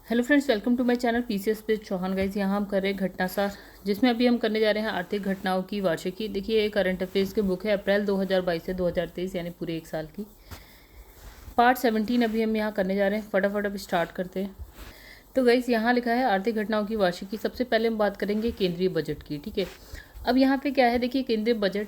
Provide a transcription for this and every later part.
Hello friends, welcome to my channel PCS पे Chauhan guys. यहाँ हम कर रहे हैं घटनासार, जिसमें अभी हम करने जा रहे हैं आर्थिक घटनाओं की वार्षिकी। देखिए, ये करंट अफेयर्स की बुक है अप्रैल 2022 से 2023, यानी पूरे एक साल की। पार्ट 17 अभी हम यहाँ करने जा रहे हैं। फटाफट अब स्टार्ट करते हैं। तो गाइस, यहाँ लिखा है आर्थिक घटनाओं की वार्षिकी। सबसे पहले हम बात करेंगे केंद्रीय बजट की। ठीक है, अब यहाँ पे क्या है, देखिए केंद्रीय बजट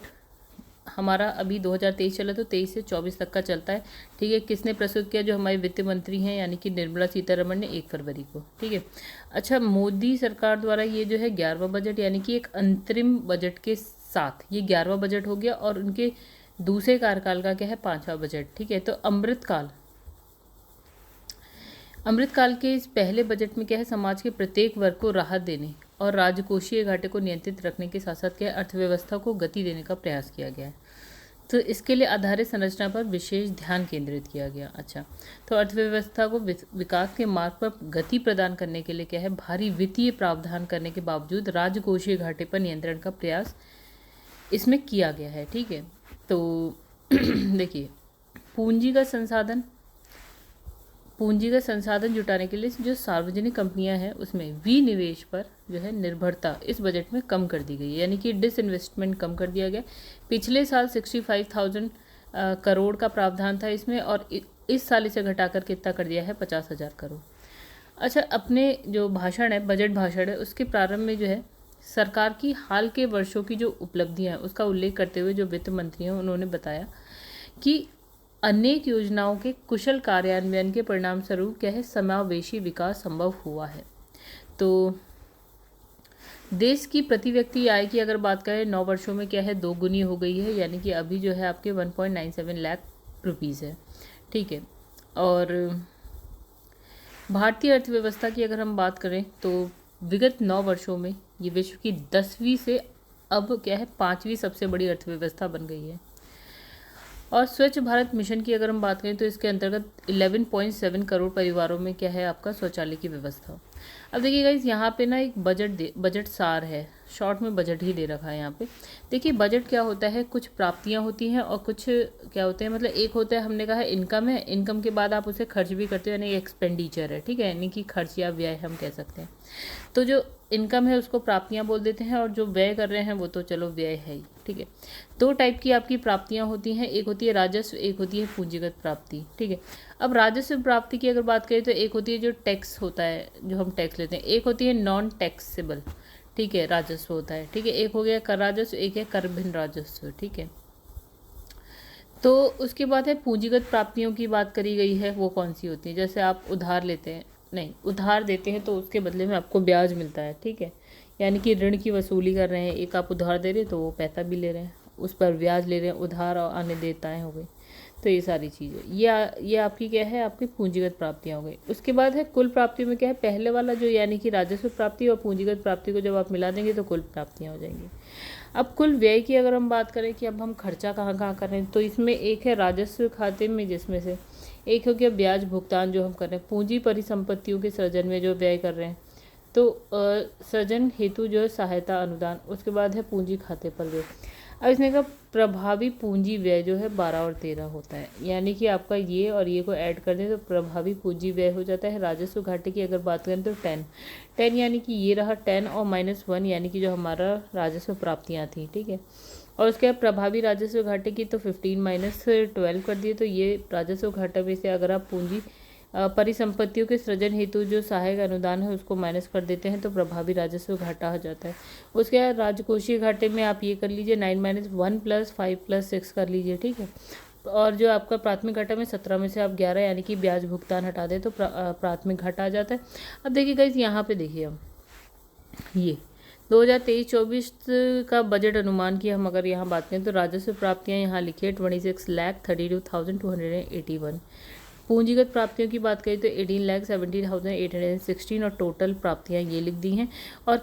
हमारा अभी 2023 चला, तो 23 से 24 तक का चलता है। ठीक है, किसने प्रस्तुत किया? जो हमारे वित्त मंत्री हैं, यानी कि निर्मला सीतारमण ने 1 फरवरी को। ठीक है, अच्छा, मोदी सरकार द्वारा ये जो है 11वां बजट, यानी कि एक अंतरिम बजट के साथ ये 11वां बजट हो गया। और उनके दूसरे कार्यकाल का क्या है? 5वां बजट। ठीक है, तो अमृतकाल के इस पहले बजट में क्या है, समाज के प्रत्येक वर्ग को राहत देने और राजकोषीय घाटे को नियंत्रित रखने के साथ साथ क्या अर्थव्यवस्था को गति देने का प्रयास किया गया है। तो इसके लिए आधारित संरचना पर विशेष ध्यान केंद्रित किया गया। अच्छा, तो अर्थव्यवस्था को विकास के मार्ग पर गति प्रदान करने के लिए क्या है, भारी वित्तीय प्रावधान करने के बावजूद राजकोषीय घाटे पर नियंत्रण का प्रयास इसमें किया गया है। ठीक है, तो देखिए, पूंजीगत संसाधन जुटाने के लिए जो सार्वजनिक कंपनियां हैं उसमें विनिवेश पर जो है निर्भरता इस बजट में कम कर दी गई है, यानी कि डिसइन्वेस्टमेंट कम कर दिया गया। पिछले साल 65,000 करोड़ का प्रावधान था इसमें, और इस साल इसे घटाकर कितना कर दिया है? 50,000 करोड़। अच्छा, अपने जो भाषण है, बजट भाषण है, उसके प्रारंभ में जो है सरकार की हाल के वर्षों की जो उपलब्धियां हैं उसका उल्लेख करते हुए जो वित्त मंत्री हैं उन्होंने बताया कि अनेक योजनाओं के कुशल कार्यान्वयन के परिणाम स्वरूप क्या है, समावेशी विकास संभव हुआ है। तो देश की प्रति व्यक्ति आय की अगर बात करें 9 वर्षों में क्या है, 2 गुनी हो गई है, यानी कि अभी जो है आपके 1.97 लाख रुपीज़ है। ठीक है, और भारतीय अर्थव्यवस्था की अगर हम बात करें तो विगत 9 वर्षों में ये विश्व की 10वीं से अब क्या है 5वीं सबसे बड़ी अर्थव्यवस्था बन गई है। और स्वच्छ भारत मिशन की अगर हम बात करें तो इसके अंतर्गत 11.7 करोड़ परिवारों में क्या है आपका शौचालय की व्यवस्था। अब देखिए गाइस, यहाँ पे ना एक बजट सार है, शॉर्ट में बजट ही दे रखा है यहाँ पे। देखिए, बजट क्या होता है, कुछ प्राप्तियाँ होती हैं और कुछ क्या होते हैं, मतलब एक होता है, हमने कहा है इनकम है, इनकम के बाद आप उसे खर्च भी करते हो, यानी एक्सपेंडिचर है। ठीक है, यानी कि खर्च या व्यय हम कह सकते हैं। तो जो इनकम है उसको प्राप्तियां बोल देते हैं, और जो व्यय कर रहे हैं वो तो चलो व्यय है ही। ठीक है, 2 टाइप की आपकी प्राप्तियां होती हैं, एक होती है राजस्व, एक होती है पूंजीगत प्राप्ति। ठीक है, अब राजस्व प्राप्ति की अगर बात करें तो एक होती है जो टैक्स होता है, जो हम टैक्स लेते हैं, एक होती है नॉन टैक्सेबल। ठीक है, राजस्व होता है। ठीक है, एक हो गया कर राजस्व, एक है कर भिन्न राजस्व। ठीक है, तो उसके बाद है पूंजीगत प्राप्तियों की बात करी गई है, वो कौन सी होती है? जैसे आप उधार लेते हैं, नहीं उधार देते हैं तो उसके बदले में आपको ब्याज मिलता है। ठीक है, यानी कि ऋण की वसूली कर रहे हैं, एक आप उधार दे रहे हैं तो वो पैसा भी ले रहे हैं, उस पर ब्याज ले रहे हैं, उधार और अन्य देयताएं हो गई। तो ये सारी चीज़ें, ये आपकी क्या है, आपकी पूंजीगत प्राप्तियाँ हो गई। उसके बाद है कुल प्राप्ति में क्या है, पहले वाला जो यानी कि राजस्व प्राप्ति और पूंजीगत प्राप्ति को जब आप मिला देंगे तो कुल प्राप्तियाँ हो जाएंगी। अब कुल व्यय की अगर हम बात करें कि अब हम खर्चा कहाँ कहाँ कर रहे हैं, तो इसमें एक है राजस्व खाते में, जिसमें से एक हो गया ब्याज भुगतान जो हम कर रहे हैं, पूंजी परिसंपत्तियों के सृजन में जो व्यय कर रहे हैं, तो सृजन हेतु जो है सहायता अनुदान, उसके बाद है पूंजी खाते पर व्यय। अब इसने कहा प्रभावी पूंजी व्यय जो है 12 और 13 होता है, यानी कि आपका ये और ये को ऐड कर दें तो प्रभावी पूंजी व्यय हो जाता है। राजस्व घाटे की अगर बात करें तो 10 यानी कि ये रहा 10 और -1 यानी कि जो हमारा राजस्व प्राप्तियाँ थी। ठीक है, और उसके बाद प्रभावी राजस्व घाटे की तो 15 - 12 कर दिए, तो ये राजस्व घाटा में से अगर आप पूंजी परिसंपत्तियों के सृजन हेतु जो सहायक अनुदान है उसको माइनस कर देते हैं तो प्रभावी राजस्व घाटा हो जाता है। उसके बाद राजकोषीय घाटे में आप ये कर लीजिए 9 - 1 + 5 + 6 कर लीजिए। ठीक है, और जो आपका प्राथमिक घाटा में 17 में से आप 11 यानी कि ब्याज भुगतान हटा दें तो प्राथमिक घाटा आ जाता है। अब देखिए गाइस, यहाँ पे देखिए हम ये 2023-24 का बजट अनुमान की हम अगर यहाँ बात करें तो राजस्व प्राप्तियाँ यहाँ लिखिए 26,32,281। पूंजीगत प्राप्तियों की बात करें तो 18,70,816 और टोटल प्राप्तियां ये लिख दी हैं। और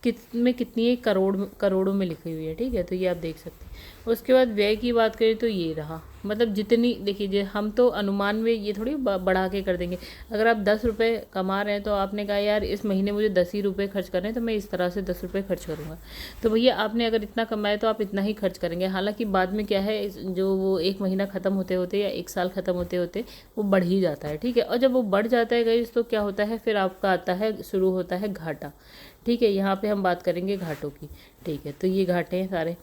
कितनी करोड़ों में लिखी हुई है, ठीक है, तो ये आप देख सकते हैं। उसके बाद व्यय की बात करें तो ये रहा, मतलब जितनी देखिए हम तो अनुमान में ये थोड़ी बढ़ा के कर देंगे। अगर आप 10 रुपये कमा रहे हैं तो आपने कहा यार इस महीने मुझे 10 ही रुपये खर्च करने हैं तो मैं इस तरह से 10 रुपये खर्च करूँगा, तो भैया आपने अगर इतना कमाया तो आप इतना ही खर्च करेंगे। हालांकि बाद में क्या है, जो वो एक महीना ख़त्म होते होते या एक साल ख़त्म होते होते वो बढ़ ही जाता है, ठीक है। और जब वो बढ़ जाता है गाइस तो क्या होता है, फिर आपका आता है, शुरू होता है घाटा, ठीक है। यहाँ पे हम बात करेंगे घाटों की, ठीक है। तो ये घाटे हैं सारे,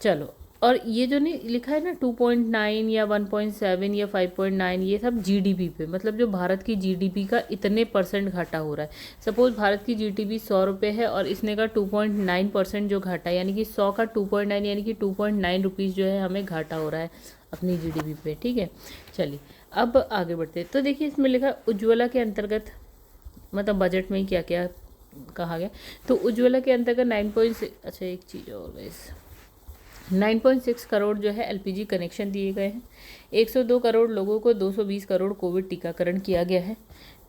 चलो। और ये जो नहीं लिखा है ना 2.9 या 1.7 या 5.9, ये सब जीडीपी पे, मतलब जो भारत की जीडीपी का इतने % घाटा हो रहा है। सपोज भारत की जीडीपी 100 रुपये है और इसने का 2.9% जो घाटा, यानी कि 100 का 2.9 यानी कि 2.9 रुपीज़ जो है हमें घाटा हो रहा है अपनी जीडीपी पे, ठीक है। चलिए अब आगे बढ़ते हैं। तो देखिए इसमें लिखा उज्ज्वला के अंतर्गत, मतलब बजट में ही क्या क्या कहा गया। तो उज्ज्वला के अंतर्गत 9.6, अच्छा एक चीज़ और गाइस, 9.6 करोड़ जो है एलपीजी कनेक्शन दिए गए हैं। 102 करोड़ लोगों को 220 करोड़ कोविड टीकाकरण किया गया है,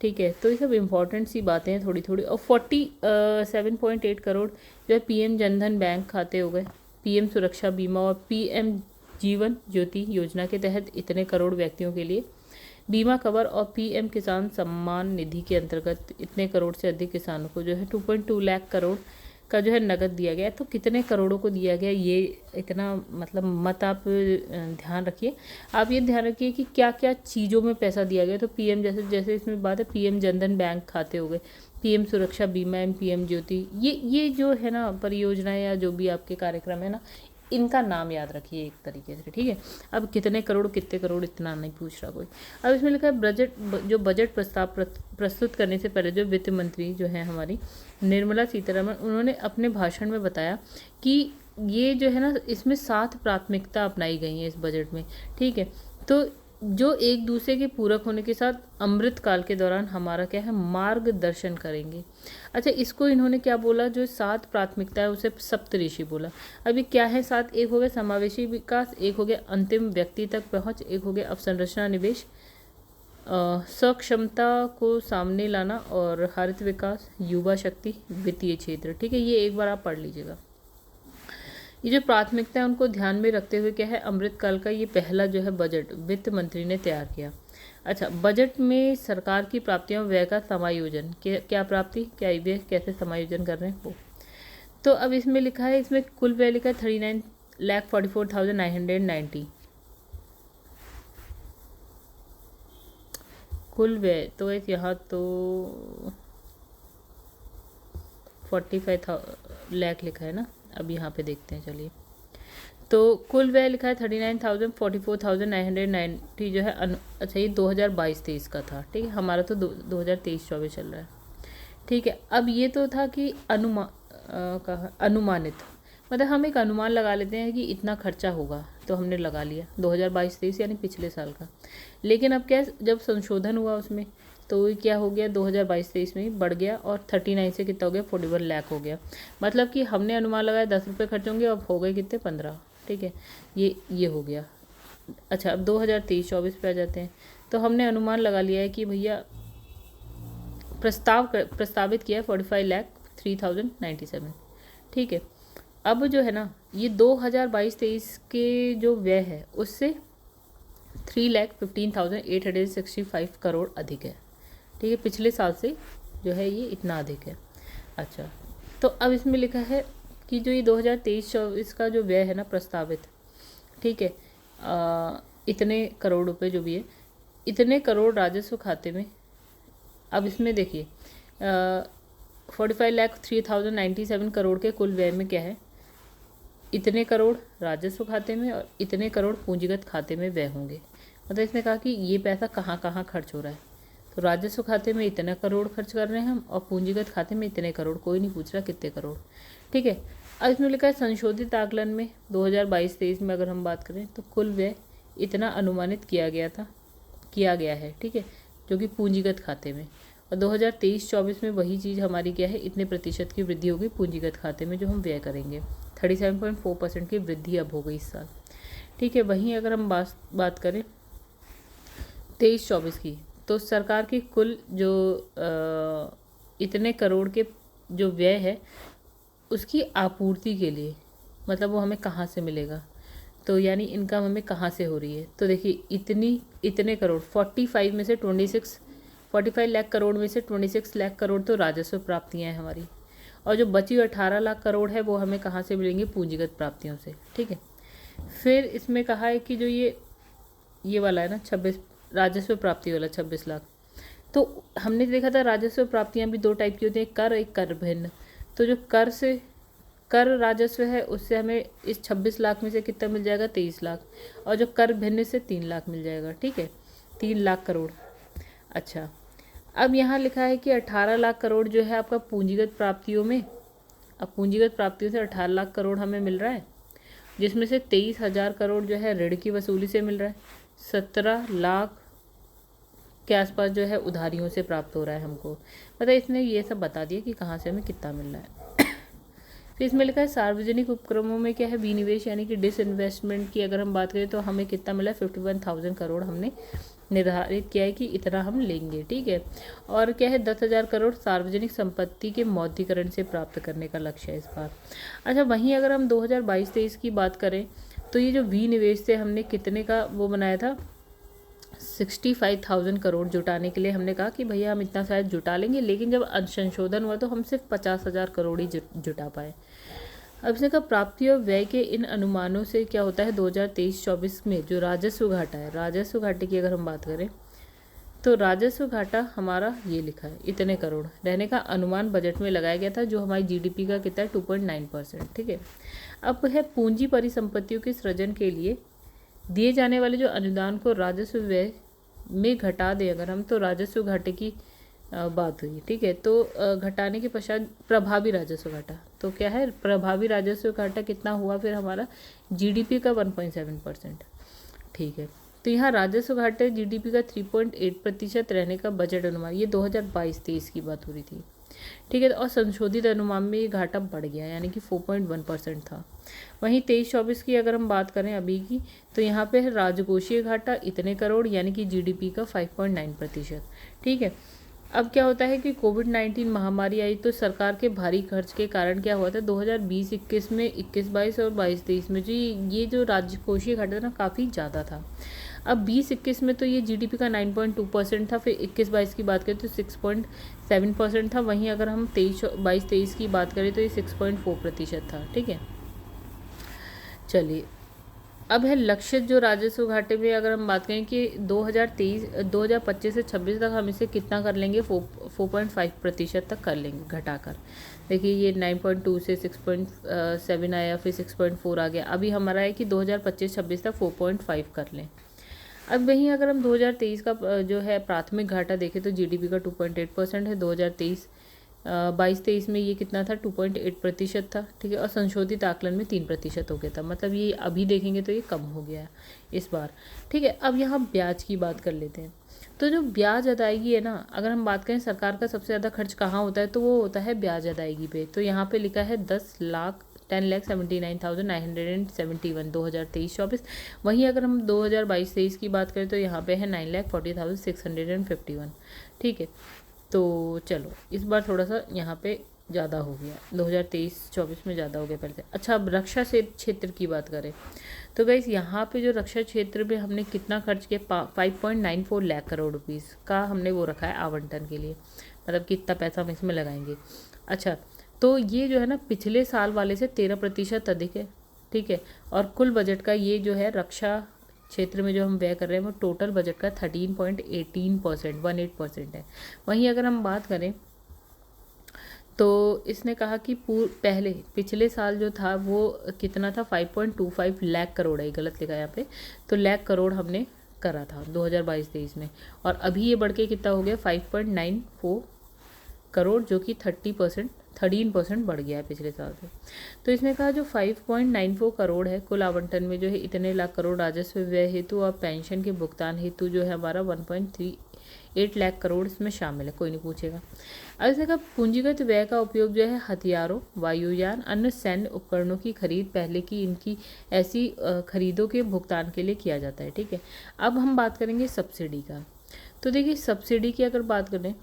ठीक है। तो ये सब इम्पॉर्टेंट सी बातें हैं थोड़ी थोड़ी। और 47.8 करोड़ जो है पीएम जनधन बैंक खाते हो गए। पीएम सुरक्षा बीमा और पीएम जीवन ज्योति योजना के तहत इतने करोड़ व्यक्तियों के लिए बीमा कवर, और पीएम किसान सम्मान निधि के अंतर्गत इतने करोड़ से अधिक किसानों को जो है 2.2 लाख करोड़ का जो है नगद दिया गया है। तो कितने करोड़ों को दिया गया ये इतना मतलब मत आप ध्यान रखिए। आप ये ध्यान रखिए कि क्या क्या चीज़ों में पैसा दिया गया। तो पीएम जैसे इसमें बात है, पीएम जनधन बैंक खाते हो गए, पीएम सुरक्षा बीमा एवं पीएम ज्योति, ये जो है ना परियोजना या जो भी आपके कार्यक्रम है ना, इनका नाम याद रखिए एक तरीके से, ठीक है। अब कितने करोड़ इतना नहीं पूछ रहा कोई। अब इसमें लिखा है बजट प्रस्ताव प्रस्तुत करने से पहले जो वित्त मंत्री जो है हमारी निर्मला सीतारमण, उन्होंने अपने भाषण में बताया कि ये जो है ना इसमें 7 प्राथमिकता अपनाई गई हैं इस बजट में, ठीक है। तो जो एक दूसरे के पूरक होने के साथ अमृत काल के दौरान हमारा क्या है मार्गदर्शन करेंगे। अच्छा, इसको इन्होंने क्या बोला, जो 7 प्राथमिकता है उसे सप्तऋषि बोला। अभी क्या है 7, एक हो गया समावेशी विकास, एक हो गया अंतिम व्यक्ति तक पहुंच, एक हो गया अवसंरचना निवेश, सक्षमता को सामने लाना, और हरित विकास, युवा शक्ति, वित्तीय क्षेत्र, ठीक है। ये एक बार आप पढ़ लीजिएगा। ये जो प्राथमिकता है उनको ध्यान में रखते हुए क्या है अमृतकाल का ये पहला जो है बजट वित्त मंत्री ने तैयार किया। अच्छा, बजट में सरकार की प्राप्तियों व्यय का समायोजन, क्या प्राप्ति क्या व्यय कैसे समायोजन कर रहे हैं वो। तो अब इसमें लिखा है, इसमें कुल व्यय लिखा है 39,44,990 कुल व्यय। तो यहाँ तो 45 लाख लिखा है ना, अब यहाँ पे देखते हैं चलिए। तो कुल व्यय लिखा है 39,44,990 जो है अच्छा ये 2022-23 का था, ठीक है। हमारा तो 2023-24 चल रहा है, ठीक है। अब ये तो था कि अनुमानित, मतलब हम एक अनुमान लगा लेते हैं कि इतना खर्चा होगा, तो हमने लगा लिया 2022-23 यानी पिछले साल का। लेकिन अब क्या, जब संशोधन हुआ उसमें तो ये क्या हो गया 2022-23 में बढ़ गया, और 39 से कितना हो गया 41 लाख हो गया। मतलब कि हमने अनुमान लगाया 10 रुपये खर्च होंगे, अब हो गए कितने 15, ठीक है। ये हो गया। अच्छा, अब 2023-24 पे आ जाते हैं। तो हमने अनुमान लगा लिया है कि भैया प्रस्तावित किया 45,03,097, ठीक है। अब जो है ना ये 2022-23 के जो व्यय है उससे 3,15,865 करोड़ अधिक है, ठीक है। पिछले साल से जो है ये इतना अधिक है। अच्छा, तो अब इसमें लिखा है कि जो ये 2023-24 का जो व्यय है ना प्रस्तावित, ठीक है, इतने करोड़ रुपए जो भी है, इतने करोड़ राजस्व खाते में। अब इसमें देखिए 45,03,097 करोड़ के कुल व्यय में क्या है, इतने करोड़ राजस्व खाते में और इतने करोड़ पूंजीगत खाते में व्यय होंगे। मतलब इसने कहा कि ये पैसा कहाँ कहाँ खर्च हो रहा है। तो राजस्व खाते में इतने करोड़ खर्च कर रहे हैं हम, और पूंजीगत खाते में इतने करोड़, कोई नहीं पूछ रहा कितने करोड़, ठीक है। अब इसमें लिखा है संशोधित आकलन में 2022-23 में अगर हम बात करें तो कुल व्यय इतना अनुमानित किया गया है, ठीक है, जो कि पूंजीगत खाते में। और 2023-24 में वही चीज़ हमारी क्या है, इतने प्रतिशत की वृद्धि होगी पूंजीगत खाते में जो हम व्यय करेंगे। 37.4% की वृद्धि अब हो गई इस साल, ठीक है। वहीं अगर हम बात करें 23-24 की, तो सरकार की कुल जो इतने करोड़ के जो व्यय है उसकी आपूर्ति के लिए, मतलब वो हमें कहाँ से मिलेगा, तो यानी इनकम हमें कहाँ से हो रही है। तो देखिए इतने करोड़ 45 में से 45 लाख करोड़ में से 26 लाख करोड़ तो राजस्व प्राप्तियाँ हैं हमारी, और जो बची हुई 18 लाख करोड़ है वो हमें कहाँ से मिलेंगे, पूंजीगत प्राप्तियों से। ठीक है, फिर इसमें कहा है कि जो ये वाला है ना 26 राजस्व प्राप्ति वाला 26 लाख, तो हमने देखा था राजस्व प्राप्तियाँ भी दो टाइप की होती हैं, कर एक कर भिन्न। तो जो कर राजस्व है उससे हमें इस 26 लाख में से कितना मिल जाएगा, 23 लाख, और जो कर भिन्न से 3 लाख मिल जाएगा। ठीक है, 3 लाख करोड़। अच्छा, अब यहाँ लिखा है कि 18 लाख करोड़ जो है आपका पूंजीगत प्राप्तियों में, अब पूंजीगत प्राप्तियों से 18 लाख करोड़ हमें मिल रहा है, जिसमें से 23,000 करोड़ जो है ऋण की वसूली से मिल रहा है, 17 लाख के आसपास जो है उधारियों से प्राप्त हो रहा है हमको। मतलब इसने ये सब बता दिया कि कहाँ से हमें कितना मिल रहा है। फिर इसमें लिखा है सार्वजनिक उपक्रमों में क्या है, विनिवेश यानी कि डिसइन्वेस्टमेंट की अगर हम बात करें तो हमें कितना मिला है, 51,000 करोड़ हमने निर्धारित किया है कि इतना हम लेंगे। ठीक है, और क्या है 10,000 करोड़ सार्वजनिक संपत्ति के मौद्रीकरण से प्राप्त करने का लक्ष्य है इस बार। अच्छा, वहीं अगर हम 2022-23 की बात करें तो ये जो विनिवेश से हमने कितने का वो बनाया था, 65,000 करोड़ जुटाने के लिए हमने कहा कि भैया हम इतना शायद जुटा लेंगे, लेकिन जब संशोधन हुआ तो हम सिर्फ 50,000 करोड़ ही जुटा पाए। अब इसने कहा प्राप्ति और व्यय के इन अनुमानों से क्या होता है, 2023-24 में जो राजस्व घाटा है, राजस्व घाटे की अगर हम बात करें तो राजस्व घाटा हमारा ये लिखा है इतने करोड़ रहने का अनुमान बजट में लगाया गया था, जो हमारी जीडीपी का कितना है 2.9%। ठीक है, अब है पूंजी परिसंपत्तियों के सृजन के लिए दिए जाने वाले जो अनुदान को राजस्व व्यय में घटा दें अगर हम, तो राजस्व घाटे की बात हुई। ठीक है, तो घटाने के पश्चात प्रभावी राजस्व घाटा, तो क्या है प्रभावी राजस्व घाटा कितना हुआ फिर हमारा, जीडीपी का 1.7%। ठीक है, तो यहाँ राजस्व घाटे जीडीपी का 3.8% रहने का बजट अनुमान, ये 2022-23 की बात हो रही थी। ठीक है, और संशोधित अनुमान में ये घाटा बढ़ गया यानी कि 4.1% था। वहीं 23-24 की अगर हम बात करें अभी की, तो यहाँ पे है राजकोषीय घाटा इतने करोड़ यानी कि जीडीपी का 5.9%। ठीक है, अब क्या होता है कि कोविड-19 महामारी आई तो सरकार के भारी खर्च के कारण क्या हुआ था 2020-21 में, 21-22 और 22-23 में जो ये जो राजकोषीय घाटा था ना काफ़ी ज़्यादा था। अब 20-21 में तो ये जीडीपी का 9.2% था, फिर 21-22 की बात करें तो 6.7% था। वहीं अगर हम 22-23 की बात करें तो ये 6.4% था। ठीक है, चलिए अब है लक्षित जो राजस्व घाटे में अगर हम बात करें कि 2025 से 26 तक हम इसे कितना कर लेंगे, 4.5% तक कर लेंगे घटाकर। देखिए ये 9.2 से 6.7 आया, फिर 6.4 आ गया, अभी हमारा है कि 2025-26 तक 4.5 कर लें। अब वहीं अगर हम 2023 का जो है प्राथमिक घाटा देखें तो जीडीपी का 2.8% है, 2023-22-23 में ये कितना था 2.8% था। ठीक है, और संशोधित आकलन में 3% हो गया था, मतलब ये अभी देखेंगे तो ये कम हो गया है इस बार। ठीक है, अब यहाँ ब्याज की बात कर लेते हैं। तो जो ब्याज अदायगी है ना, अगर हम बात करें सरकार का सबसे ज़्यादा खर्च कहाँ होता है तो वो होता है ब्याज अदायगी पे। तो यहाँ पे लिखा है 10,79,971 2023-24। वहीं अगर हम 2022-23 की बात करें तो यहाँ पे है 9,40,651। ठीक है, तो चलो इस बार थोड़ा सा यहाँ पे ज़्यादा हो गया, 2023-24 में ज़्यादा हो गया पहले से। अच्छा, अब रक्षा क्षेत्र की बात करें तो गाइस यहाँ पे जो रक्षा क्षेत्र में हमने कितना खर्च किया, 5.94 लाख करोड़ रुपीज़ का हमने वो रखा है आवंटन के लिए, मतलब कितना पैसा हम इसमें लगाएंगे। अच्छा, तो ये जो है ना पिछले साल वाले से 13% अधिक है। ठीक है, और कुल बजट का ये जो है रक्षा क्षेत्र में जो हम व्यय कर रहे हैं वो टोटल बजट का 13.18% है। वहीं अगर हम बात करें तो इसने कहा कि पिछले साल जो था वो कितना था, 5.25 लाख करोड़ है, गलत लिखा है यहाँ पे, तो लाख करोड़ हमने करा था 2022-23 में, और अभी ये बढ़ के कितना हो गया 5.94 करोड़, जो कि 13% बढ़ गया है पिछले साल से। तो इसने कहा जो 5.94 करोड़ है कुल आवंटन में जो है इतने लाख करोड़ राजस्व व्यय हेतु और पेंशन के भुगतान हेतु जो है हमारा 1.38 लाख करोड़ इसमें शामिल है, कोई नहीं पूछेगा। अब इसने कहा पूंजीगत व्यय का उपयोग जो है हथियारों, वायुयान, अन्य सैन्य उपकरणों की खरीद पहले की इनकी ऐसी खरीदों के भुगतान के लिए किया जाता है। ठीक है, अब हम बात करेंगे सब्सिडी का। तो देखिए सब्सिडी की अगर बात करें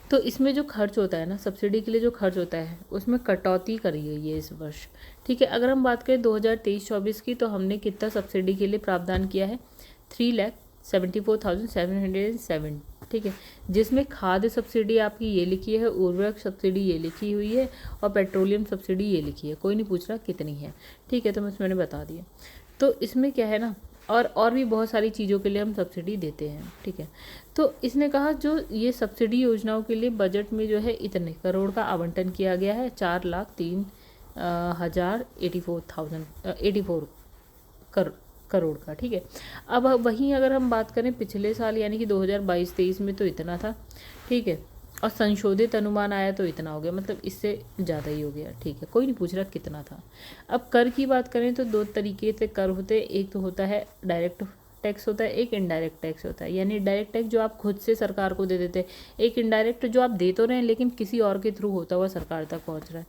तो इसमें जो खर्च होता है ना, सब्सिडी के लिए जो खर्च होता है उसमें कटौती करी गई है इस वर्ष, ठीक है। अगर हम बात करें 2023-24 की, तो हमने कितना सब्सिडी के लिए प्रावधान किया है, 3,74,707, ठीक है, जिसमें खाद्य सब्सिडी आपकी ये लिखी है, उर्वरक सब्सिडी ये लिखी हुई है, और पेट्रोलियम सब्सिडी ये लिखी है। कोई नहीं पूछ रहा कितनी है, ठीक है, तो मैंने बता दिया। तो इसमें क्या है ना, और भी बहुत सारी चीज़ों के लिए हम सब्सिडी देते हैं, ठीक है। तो इसने कहा जो ये सब्सिडी योजनाओं के लिए बजट में जो है इतने करोड़ का आवंटन किया गया है, 4,03,84 करोड़ का, ठीक है। अब वहीं अगर हम बात करें पिछले साल यानी कि 2022-23 में, तो इतना था, ठीक है, और संशोधित अनुमान आया तो इतना हो गया, मतलब इससे ज़्यादा ही हो गया, ठीक है। कोई नहीं पूछ रहा कितना था। अब कर की बात करें तो दो तरीके से कर होते हैं, एक तो होता है डायरेक्ट टैक्स होता है, एक इनडायरेक्ट टैक्स होता है। यानी डायरेक्ट टैक्स जो आप खुद से सरकार को दे देते हैं, एक इनडायरेक्ट जो आप दे तो रहे हैं लेकिन किसी और के थ्रू होता हुआ सरकार तक पहुंच रहा है।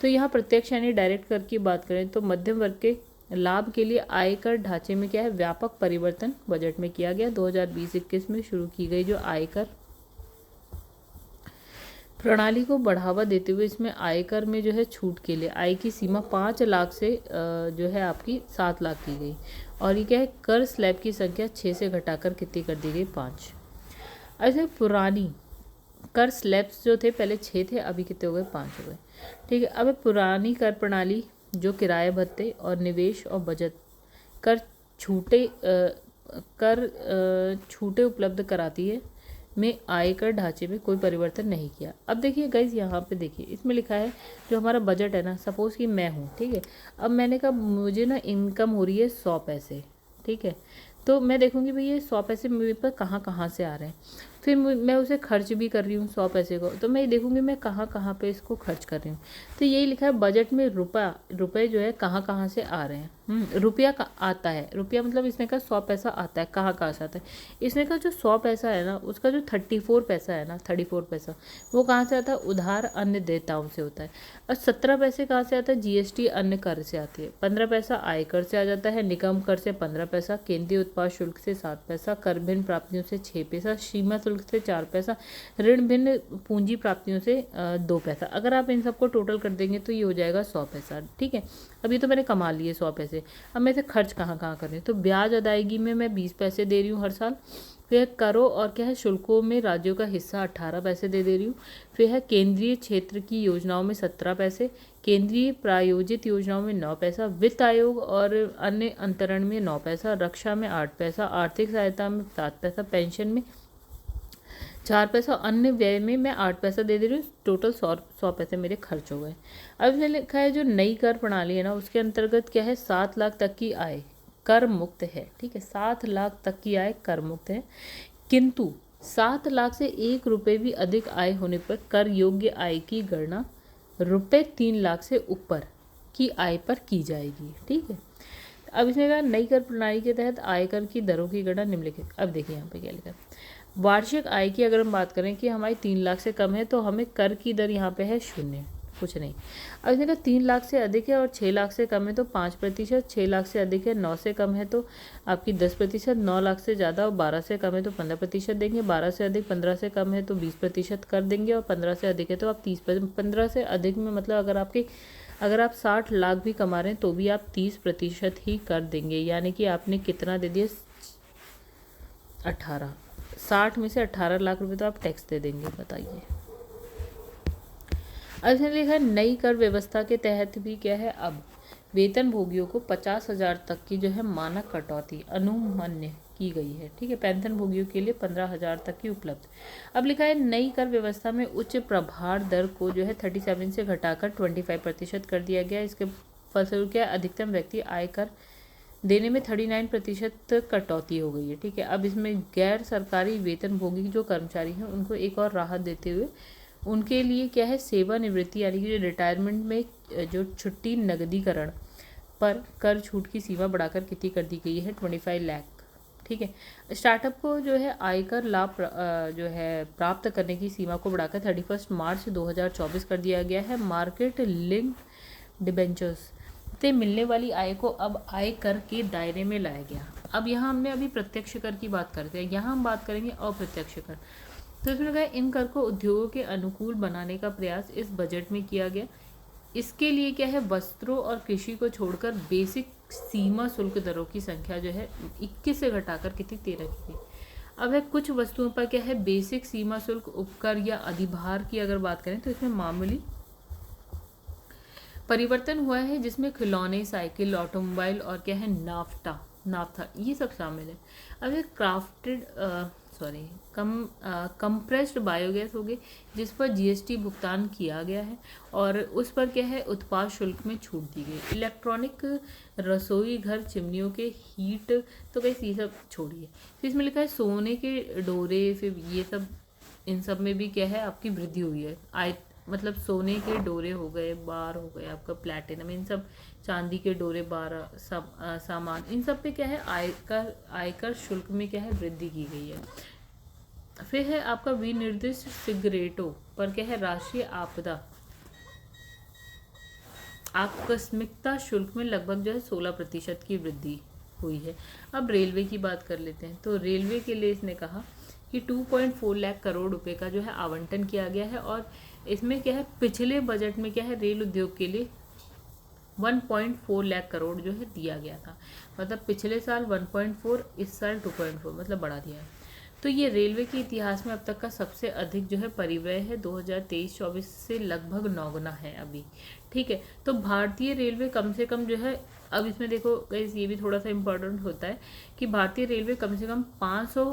तो यहाँ प्रत्यक्ष यानी डायरेक्ट कर की बात करें तो मध्यम वर्ग के लाभ के लिए आयकर ढांचे में क्या है, व्यापक परिवर्तन बजट में किया गया। 2020-21 में शुरू की गई जो आयकर प्रणाली को बढ़ावा देते हुए इसमें आयकर में जो है छूट के लिए आय की सीमा 5 लाख से जो है आपकी 7 लाख की गई, और ये क्या है, कर स्लैब की संख्या 6 से घटाकर कितनी कर दी गई, 5। ऐसे पुरानी कर स्लैब्स जो थे पहले 6 थे, अभी कितने हो गए, 5 हो गए, ठीक है। अब पुरानी कर प्रणाली जो किराए भत्ते और निवेश और बचत कर छूटे उपलब्ध कराती है, में आयकर ढांचे में कोई परिवर्तन नहीं किया। अब देखिए गाइज, यहाँ पे देखिए इसमें लिखा है जो हमारा बजट है ना, सपोज़ कि मैं हूँ, ठीक है, अब मैंने कहा मुझे ना इनकम हो रही है 100 पैसे, ठीक है, तो मैं देखूँगी भाई ये 100 पैसे मेरे पास कहाँ से आ रहे हैं, फिर मैं उसे खर्च भी कर रही हूँ 100 पैसे को, तो मैं ये देखूँगी मैं कहाँ पे इसको खर्च कर रही हूँ। तो यही लिखा है बजट में रुपए जो है कहाँ से आ रहे हैं। रुपया का आता है, रुपया मतलब इसने कहा 100 पैसा आता है, कहाँ से आता है, इसने कहा जो 100 पैसा है ना उसका जो 34 पैसा है ना, 34 पैसा वो कहाँ से आता है, उधार अन्य देयताओं से होता है। और 17 पैसे कहाँ से आता है, जीएसटी अन्य कर से आती है। 15 पैसा आयकर से आ जाता है, निगम कर से 15 पैसा, केंद्रीय उत्पाद शुल्क से 7 पैसा, कर भिन्न प्राप्तियों से 6 पैसा, सीमा शुल्क से 4 पैसा, ऋण भिन्न पूंजी प्राप्तियों से 2 पैसा। अगर आप इन सबको टोटल कर देंगे तो ये हो जाएगा 100 पैसा, ठीक है। अभी तो मैंने कमा लिए 100 पैसे, अब मैं इसे खर्च कहाँ कर रही हूँ, तो ब्याज अदायगी में मैं 20 पैसे दे रही हूँ हर साल। फिर करों और क्या है शुल्कों में राज्यों का हिस्सा 18 पैसे दे रही हूँ। फिर है केंद्रीय क्षेत्र की योजनाओं में 17 पैसे, केंद्रीय प्रायोजित योजनाओं में 9 पैसा, वित्त आयोग और अन्य अंतरण में 9 पैसा, रक्षा में 8 पैसा, आर्थिक सहायता में 7 पैसा, पेंशन में 4 पैसा, अन्य व्यय में मैं 8 पैसा दे रही हूँ। टोटल 100 पैसे मेरे खर्च हो गए। अब इसमें लिखा है जो नई कर प्रणाली है ना उसके अंतर्गत क्या है, 7 लाख तक की आय कर मुक्त है, ठीक है, 7 लाख तक की आय कर मुक्त है, किंतु 7 लाख से 1 रुपये भी अधिक आय होने पर कर योग्य आय की गणना ₹3 लाख से ऊपर की आय पर की जाएगी, ठीक है। अब इसमें कहा नई कर प्रणाली के तहत आयकर की दरों की गणना निम्नलिखित। अब देखिए यहाँ पे क्या लिखा है, वार्षिक आय की अगर हम बात करें कि हमारी 3 लाख से कम है तो हमें कर की दर यहाँ पे है 0, कुछ नहीं। अब इसने कहा 3 लाख से अधिक है और 6 लाख से कम है तो 5%, 6 लाख से अधिक है 9 से कम है तो आपकी 10%, 9 लाख से ज़्यादा और 12 से कम है तो 15% देंगे, 12 से अधिक 15 से कम है तो 20% कर देंगे, और 15 से अधिक है तो आप 30%। 15 से अधिक में मतलब अगर आप 60 लाख भी कमा रहे हैं तो भी आप 30% ही कर देंगे, यानी कि आपने कितना दे दिया, 18, 60 में से 18 लाख रुपए तो आप टैक्स दे देंगे, बताइए। अब इसमें लिखा है नई कर व्यवस्था के तहत भी क्या है, अब वेतन भोगियों को 50,000 तक की जो है मानक कटौती अनुमान्य की गई है, ठीक है। पेंशन भोगियों के लिए 15,000 तक की उपलब्ध। अब लिखा है नई कर व्यवस्था में उच्च प्रभार दर को जो है 37 से घटाकर 25% कर दिया गया। इसके फलस्वरूप क्या अधिकतम व्यक्ति आयकर देने में 39% कटौती हो गई है, ठीक है। अब इसमें गैर सरकारी वेतन भोगी जो कर्मचारी हैं उनको एक और राहत देते हुए उनके लिए क्या है, सेवानिवृत्ति यानी कि रिटायरमेंट में जो छुट्टी नगदीकरण पर कर छूट की सीमा बढ़ाकर कितनी कर दी गई है, 25 लाख, ठीक है। स्टार्टअप को जो है आयकर लाभ जो है प्राप्त करने की सीमा को बढ़ाकर 31 मार्च 2024 कर दिया गया है। मार्केट लिंक्ड डिबेंचर्स से मिलने वाली आय को अब आय कर के दायरे में लाया गया। अब यहाँ हमने अभी प्रत्यक्ष कर की बात करते हैं, यहाँ हम बात करेंगे अप्रत्यक्ष कर। तो इसमें कहा इन कर को उद्योगों के अनुकूल बनाने का प्रयास इस बजट में किया गया। इसके लिए क्या है, वस्त्रों और कृषि को छोड़कर बेसिक सीमा शुल्क दरों की संख्या जो है 21 से घटाकर कितनी 13 की गई। अब है कुछ वस्तुओं पर क्या है बेसिक सीमा शुल्क उपकर या अधिभार की अगर बात करें तो इसमें मामूली परिवर्तन हुआ है, जिसमें खिलौने, साइकिल, ऑटोमोबाइल और क्या है नाफ्ता ये सब शामिल है। अब ये क्राफ्टेड कंप्रेस्ड बायोगैस हो गए जिस पर जीएसटी भुगतान किया गया है और उस पर क्या है उत्पाद शुल्क में छूट दी गई। इलेक्ट्रॉनिक रसोई घर चिमनियों के हीट तो कैसे ये सब छोड़िए। फिर इसमें लिखा है सोने के डोरे, फिर ये सब इन सब में भी क्या है आपकी वृद्धि हुई है। मतलब सोने के डोरे हो गए, बार हो गए, आपका प्लैटिनम, इन सब चांदी के डोरे, बार सामान, इन सब पे क्या है आयकर शुल्क में क्या है वृद्धि की गई है। फिर है आपका विनिर्दिष्ट सिगरेटों पर क्या है राष्ट्रीय आपदा आकस्मिकता शुल्क में लगभग जो है 16% की वृद्धि हुई है। अब रेलवे की बात कर लेते हैं। तो रेलवे के लिए इसने कहा कि 2.4 लाख करोड़ रुपए का जो है आवंटन किया गया है और इसमें क्या है पिछले बजट में क्या है रेल उद्योग के लिए 1.4 लाख करोड़ जो है दिया गया था। मतलब पिछले साल 1.4, इस साल 2.4, मतलब बढ़ा दिया है। तो ये रेलवे के इतिहास में अब तक का सबसे अधिक जो है परिव्यय है, 2023-24 से लगभग 9 गुना है अभी। ठीक है, तो भारतीय रेलवे कम से कम जो है, अब इसमें देखो गाइस ये भी थोड़ा सा इम्पोर्टेंट होता है कि भारतीय रेलवे कम से कम 500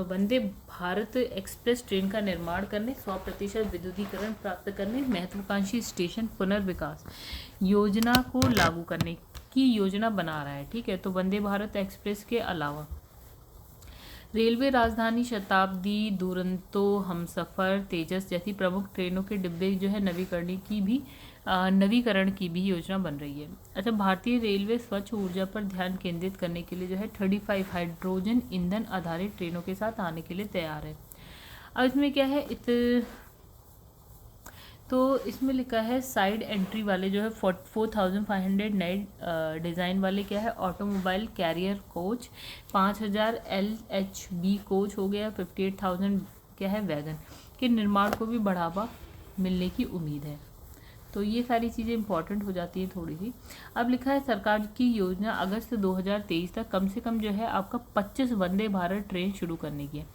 वंदे भारत एक्सप्रेस ट्रेन का निर्माण करने, 100% विद्युतीकरण प्राप्त करने, महत्वाकांक्षी स्टेशन पुनर्विकास योजना को लागू करने की योजना बना रहा है। ठीक है, तो वंदे भारत एक्सप्रेस के अलावा रेलवे राजधानी, शताब्दी, दुरंतो, हमसफर, तेजस जैसी प्रमुख ट्रेनों के डिब्बे जो है नवीकरण की भी योजना बन रही है। अच्छा, भारतीय रेलवे स्वच्छ ऊर्जा पर ध्यान केंद्रित करने के लिए जो है 35 हाइड्रोजन ईंधन आधारित ट्रेनों के साथ आने के लिए तैयार है। अब इसमें क्या है तो इसमें लिखा है साइड एंट्री वाले जो है 4500 नए डिज़ाइन वाले क्या है automobile carrier coach, 5000 LHB coach हो गया, 58,000 क्या है वैगन के निर्माण को भी बढ़ावा मिलने की उम्मीद है। तो ये सारी चीज़ें इंपॉर्टेंट हो जाती है थोड़ी सी। अब लिखा है सरकार की योजना अगस्त 2023 तक कम से कम जो है आपका 25 वंदे भारत ट्रेन शुरू करने की है।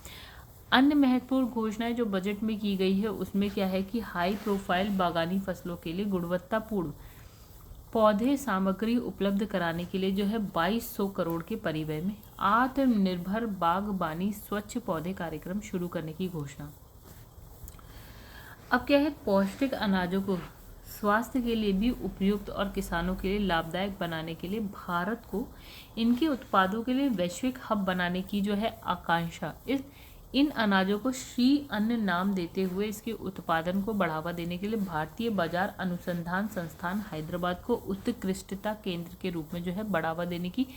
अन्य महत्वपूर्ण घोषणाएं जो बजट में की गई है उसमें क्या है कि हाई प्रोफाइल बागानी फसलों के लिए गुणवत्तापूर्ण पौधे सामग्री उपलब्ध कराने के लिए जो है 2200 करोड़ के परिव्यय में आत्मनिर्भर बागबानी स्वच्छ पौधे कार्यक्रम शुरू करने की घोषणा। अब क्या है पौष्टिक अनाजों को स्वास्थ्य के लिए भी उपयुक्त और किसानों के लिए लाभदायक बनाने के लिए भारत को इनके उत्पादों के लिए वैश्विक हब बनाने की जो है आकांक्षा। इन अनाजों को श्री अन्न नाम देते हुए इसके उत्पादन को बढ़ावा देने के लिए भारतीय बाजार अनुसंधान संस्थान हैदराबाद को उत्कृष्टता केंद्र के रूप में जो है बढ़ावा देने की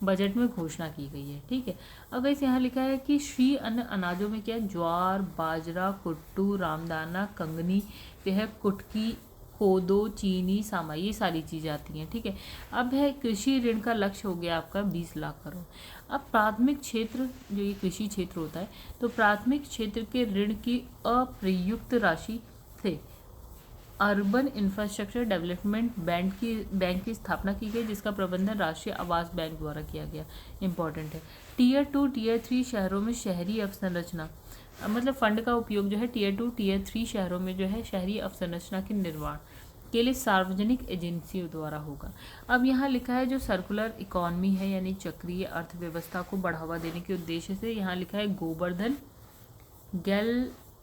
बजट में घोषणा की गई है। ठीक है, अब इस यहाँ लिखा है कि श्री अन्न अनाजों में क्या ज्वार, बाजरा, कुट्टू, रामदाना, कंगनी, यह कुटकी, कोदो, चीनी, सामा, ये सारी चीज़ें आती हैं। ठीक है, अब है कृषि ऋण का लक्ष्य हो गया आपका 20 लाख करोड़। अब प्राथमिक क्षेत्र जो ये कृषि क्षेत्र होता है तो प्राथमिक क्षेत्र के ऋण की अप्रयुक्त राशि से अर्बन इंफ्रास्ट्रक्चर डेवलपमेंट बैंक की स्थापना की गई जिसका प्रबंधन राष्ट्रीय आवास बैंक द्वारा किया गया। इंपॉर्टेंट है। टियर 2 टियर 3 शहरों में शहरी अवसंरचना मतलब फंड का उपयोग जो है टियर 2 टियर 3 शहरों में जो है शहरी अवसंरचना के निर्माण के लिए सार्वजनिक एजेंसियों द्वारा होगा। अब यहाँ लिखा है जो सर्कुलर इकोनॉमी है यानी चक्रीय अर्थव्यवस्था को बढ़ावा देने के उद्देश्य से यहाँ लिखा है Govardhan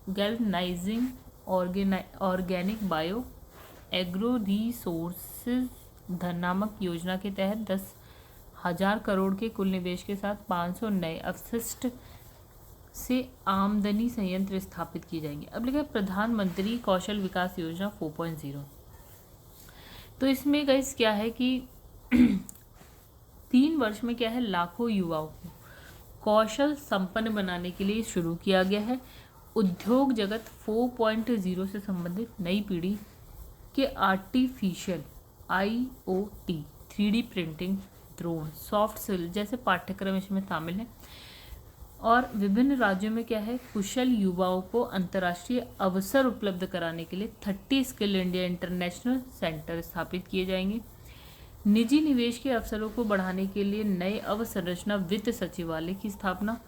galvanising organic bio agro resources धन नामक योजना के तहत 10,000 करोड़ के कुल निवेश के साथ 500 नए अवशिष्ट से आमदनी संयंत्र स्थापित किए जाएंगे। अब लिखा है प्रधानमंत्री कौशल विकास योजना 4.0। तो इसमें गाइस क्या है कि 3 वर्ष में क्या है लाखों युवाओं को कौशल संपन्न बनाने के लिए शुरू किया गया है। उद्योग जगत 4.0 से संबंधित नई पीढ़ी के आर्टिफिशियल3D प्रिंटिंग, ड्रोन, सॉफ्ट स्किल जैसे पाठ्यक्रम इसमें शामिल हैं। और विभिन्न राज्यों में क्या है, कुशल युवाओं को अंतर्राष्ट्रीय अवसर उपलब्ध कराने के लिए 30 स्किल इंडिया इंटरनेशनल सेंटर स्थापित किए जाएंगे। निजी निवेश के अवसरों को बढ़ाने के लिए नए अवसंरचना वित्त सचिवालय की स्थापना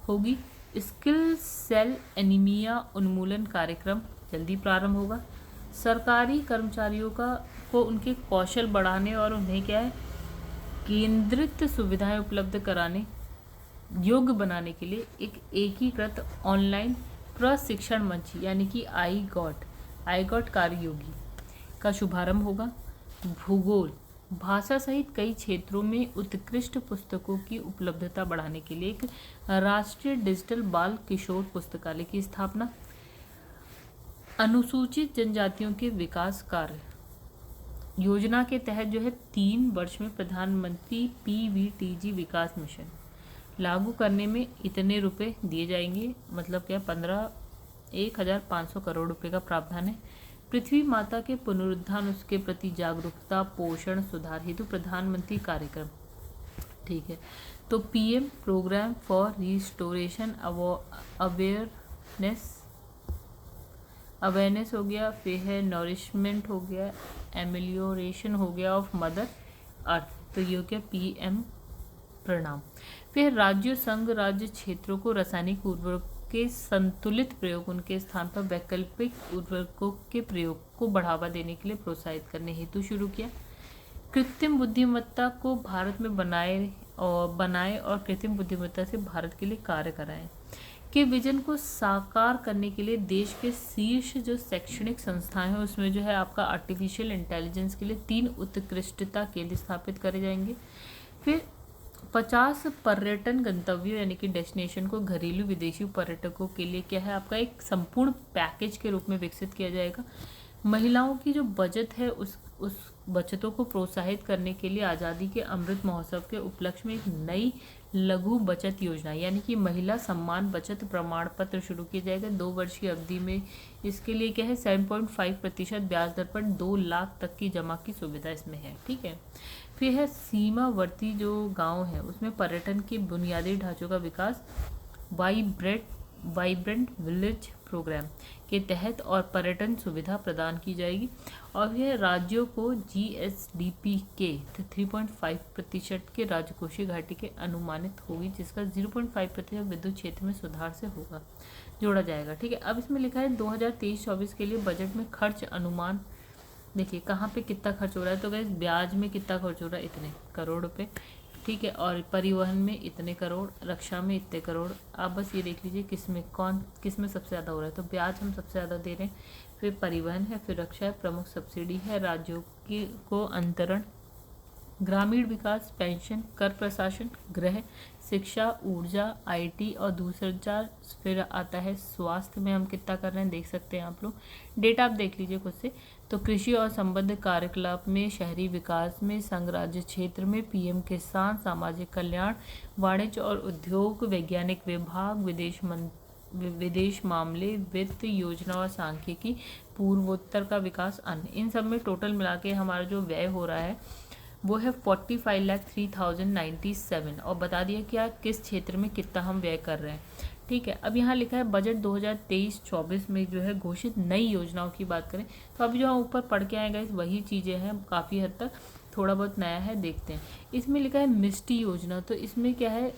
होगी। स्किल सेल एनीमिया उन्मूलन कार्यक्रम जल्दी प्रारंभ होगा। सरकारी कर्मचारियों को उनके कौशल बढ़ाने और उन्हें क्या है, केंद्रित सुविधाएं उपलब्ध कराने योग्य बनाने के लिए एक एकीकृत ऑनलाइन प्रशिक्षण मंच यानी कि आई गॉट कार्ययोगी का शुभारंभ होगा। भूगोल, भाषा सहित कई क्षेत्रों में उत्कृष्ट पुस्तकों की उपलब्धता बढ़ाने के लिए एक राष्ट्रीय डिजिटल बाल किशोर पुस्तकालय की स्थापना। अनुसूचित जनजातियों के विकास कार्य योजना के तहत जो है 3 वर्ष में प्रधानमंत्री PVTG विकास मिशन लागू करने में इतने रुपए दिए जाएंगे, मतलब क्या 1,500 करोड़ रुपए का प्रावधान है। पृथ्वी माता के पुनरुत्थान, उसके प्रति जागरूकता, पोषण सुधार हेतु प्रधानमंत्री कार्यक्रम, ठीक है। तो PM program for restoration awareness हो गया, फिर है नरिशमेंट हो गया, एमेलियोरेशन हो गया ऑफ मदर अर्थ, तो ये हो गया PM प्रणाम। फिर राज्य संघ राज्य क्षेत्रों को रासायनिक उर्वरक के संतुलित प्रयोग, उनके स्थान पर वैकल्पिक उर्वरकों के प्रयोग को बढ़ावा देने के लिए प्रोत्साहित करने हेतु शुरू किया। कृत्रिम बुद्धिमत्ता को भारत में बनाए और कृत्रिम बुद्धिमत्ता से भारत के लिए कार्य कराएं के विजन को साकार करने के लिए देश के शीर्ष जो शैक्षणिक संस्थाएं हैं उसमें जो है आपका आर्टिफिशियल इंटेलिजेंस के लिए 3 उत्कृष्टता केंद्र स्थापित करे जाएंगे। फिर 50 पर्यटन गंतव्यों यानी कि डेस्टिनेशन को घरेलू विदेशी पर्यटकों के लिए क्या है, आपका एक संपूर्ण पैकेज के रूप में विकसित किया जाएगा। महिलाओं की जो बचत है उस बचतों को प्रोत्साहित करने के लिए आज़ादी के अमृत महोत्सव के उपलक्ष्य में एक नई लघु बचत योजना यानी कि महिला सम्मान बचत प्रमाण पत्र शुरू किया जाएगा 2 वर्ष की अवधि में। इसके लिए क्या है 7.5% ब्याज दर पर 2 लाख तक की जमा की सुविधा इसमें है, ठीक है। फिर है सीमावर्ती जो गांव है उसमें पर्यटन के बुनियादी ढांचों का विकास, वाइब्रेंट विलेज प्रोग्राम के तहत और पर्यटन सुविधा प्रदान की जाएगी। और यह राज्यों को GSDP के 3.5% के राजकोषीय घाटे के अनुमानित होगी, जिसका 0.5% विद्युत क्षेत्र में सुधार से होगा जोड़ा जाएगा, ठीक है। अब इसमें लिखा है 2023-24 के लिए बजट में खर्च अनुमान, देखिए कहाँ पे कितना खर्च हो रहा है, तो गाइस ब्याज में कितना खर्च हो रहा है, इतने करोड़ रुपए, ठीक है। और परिवहन में इतने करोड़, रक्षा में इतने करोड़। आप बस ये देख लीजिए किस में सबसे ज़्यादा हो रहा है, तो ब्याज हम सबसे ज़्यादा दे रहे हैं, फिर परिवहन है, फिर रक्षा है, प्रमुख सब्सिडी है, राज्यों को अंतरण, ग्रामीण विकास, पेंशन, कर प्रशासन, गृह, शिक्षा, ऊर्जा, IT और दूरसंचार, फिर आता है स्वास्थ्य में हम कितना कर रहे हैं देख सकते हैं आप लोग, डेटा आप देख लीजिए खुद से। तो कृषि और संबद्ध कार्यकलाप में, शहरी विकास में, संघ राज्य क्षेत्र में, PM किसान, सामाजिक कल्याण, वाणिज्य और उद्योग, वैज्ञानिक विभाग, विदेश मामले, वित्त, योजना और सांख्यिकी, पूर्वोत्तर का विकास, अन्य, इन सब में टोटल मिला के हमारा जो व्यय हो रहा है वो है 45,03,097 और बता दिया कि किस क्षेत्र में कितना हम व्यय कर रहे हैं, ठीक है। अब यहाँ लिखा है बजट 2023-24 में जो है घोषित नई योजनाओं की बात करें तो अभी जो हम ऊपर पढ़ के आएगा वही चीज़ें हैं, काफ़ी हद तक थोड़ा बहुत नया है, देखते हैं। इसमें लिखा है मिस्टी योजना, तो इसमें क्या है,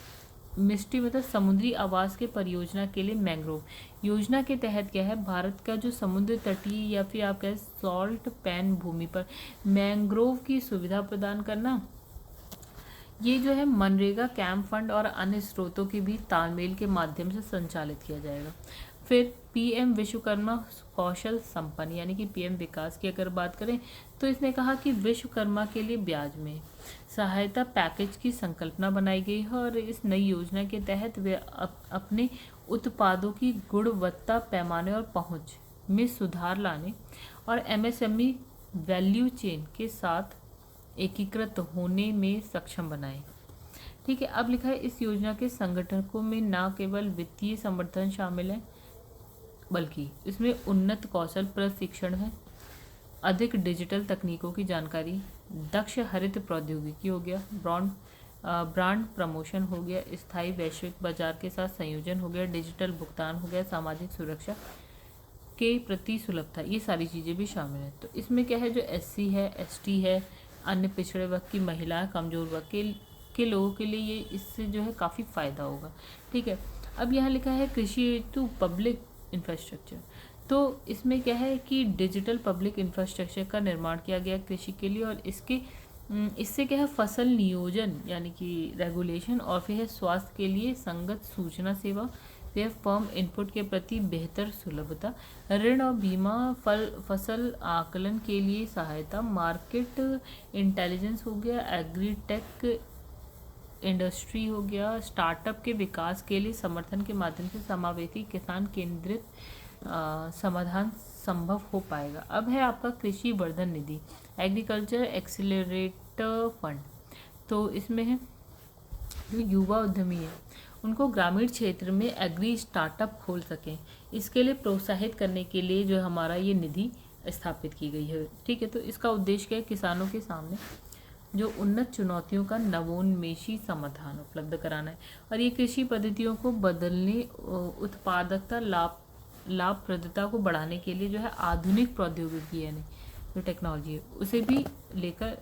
मिस्टी मतलब समुद्री आवास के परियोजना के लिए मैंग्रोव योजना के तहत क्या है, भारत का जो समुद्र तटीय या फिर आप कहें सॉल्ट पैन भूमि पर मैंग्रोव की सुविधा प्रदान करना। ये जो है मनरेगा, कैंप फंड और अन्य स्रोतों के भी तालमेल के माध्यम से संचालित किया जाएगा। फिर PM विश्वकर्मा कौशल संपन्न यानी कि PM विकास की अगर बात करें तो इसने कहा कि विश्वकर्मा के लिए ब्याज में सहायता पैकेज की संकल्पना बनाई गई है और इस नई योजना के तहत वे अपने उत्पादों की गुणवत्ता, पैमाने और पहुंच में सुधार लाने और MSME वैल्यू चेन के साथ एकीकृत होने में सक्षम बनाए, ठीक है। अब लिखा है इस योजना के संगठकों में न केवल वित्तीय समर्थन शामिल है बल्कि इसमें उन्नत कौशल प्रशिक्षण है, अधिक डिजिटल तकनीकों की जानकारी, दक्ष हरित प्रौद्योगिकी हो गया, ब्रांड प्रमोशन हो गया, स्थायी वैश्विक बाजार के साथ संयोजन हो गया, डिजिटल भुगतान हो गया, सामाजिक सुरक्षा के प्रति सुलभता, ये सारी चीज़ें भी शामिल हैं। तो इसमें क्या है, जो SC है, ST है, अन्य पिछड़े वर्ग की महिलाएं, कमजोर वर्ग के लोगों के लिए ये इससे जो है काफ़ी फ़ायदा होगा। ठीक है, अब यहाँ लिखा है कृषि हेतु पब्लिक इंफ्रास्ट्रक्चर। तो इसमें क्या है कि डिजिटल पब्लिक इंफ्रास्ट्रक्चर का निर्माण किया गया कृषि के लिए, और इससे क्या है, फसल नियोजन यानी कि रेगुलेशन, और फिर है स्वास्थ्य के लिए संगत सूचना सेवा, फिर फर्म इनपुट के प्रति बेहतर सुलभता, ऋण और बीमा, फसल आकलन के लिए सहायता, मार्केट इंटेलिजेंस हो गया, एग्रीटेक इंडस्ट्री हो गया, स्टार्टअप के विकास के लिए समर्थन के माध्यम से समावेशी किसान केंद्रित समाधान संभव हो पाएगा। अब है आपका कृषि वर्धन निधि, एग्रीकल्चर एक्सीलरेटर फंड। तो इसमें है जो युवा उद्यमी है उनको ग्रामीण क्षेत्र में एग्री स्टार्टअप खोल सकें, इसके लिए प्रोत्साहित करने के लिए जो हमारा ये निधि स्थापित की गई है। ठीक है, तो इसका उद्देश्य क्या है, किसानों के सामने जो उन्नत चुनौतियों का नवोन्मेषी समाधान उपलब्ध कराना है, और ये कृषि पद्धतियों को बदलने, उत्पादकता, लाभप्रदता को बढ़ाने के लिए जो है आधुनिक प्रौद्योगिकी यानी जो टेक्नोलॉजी है उसे भी लेकर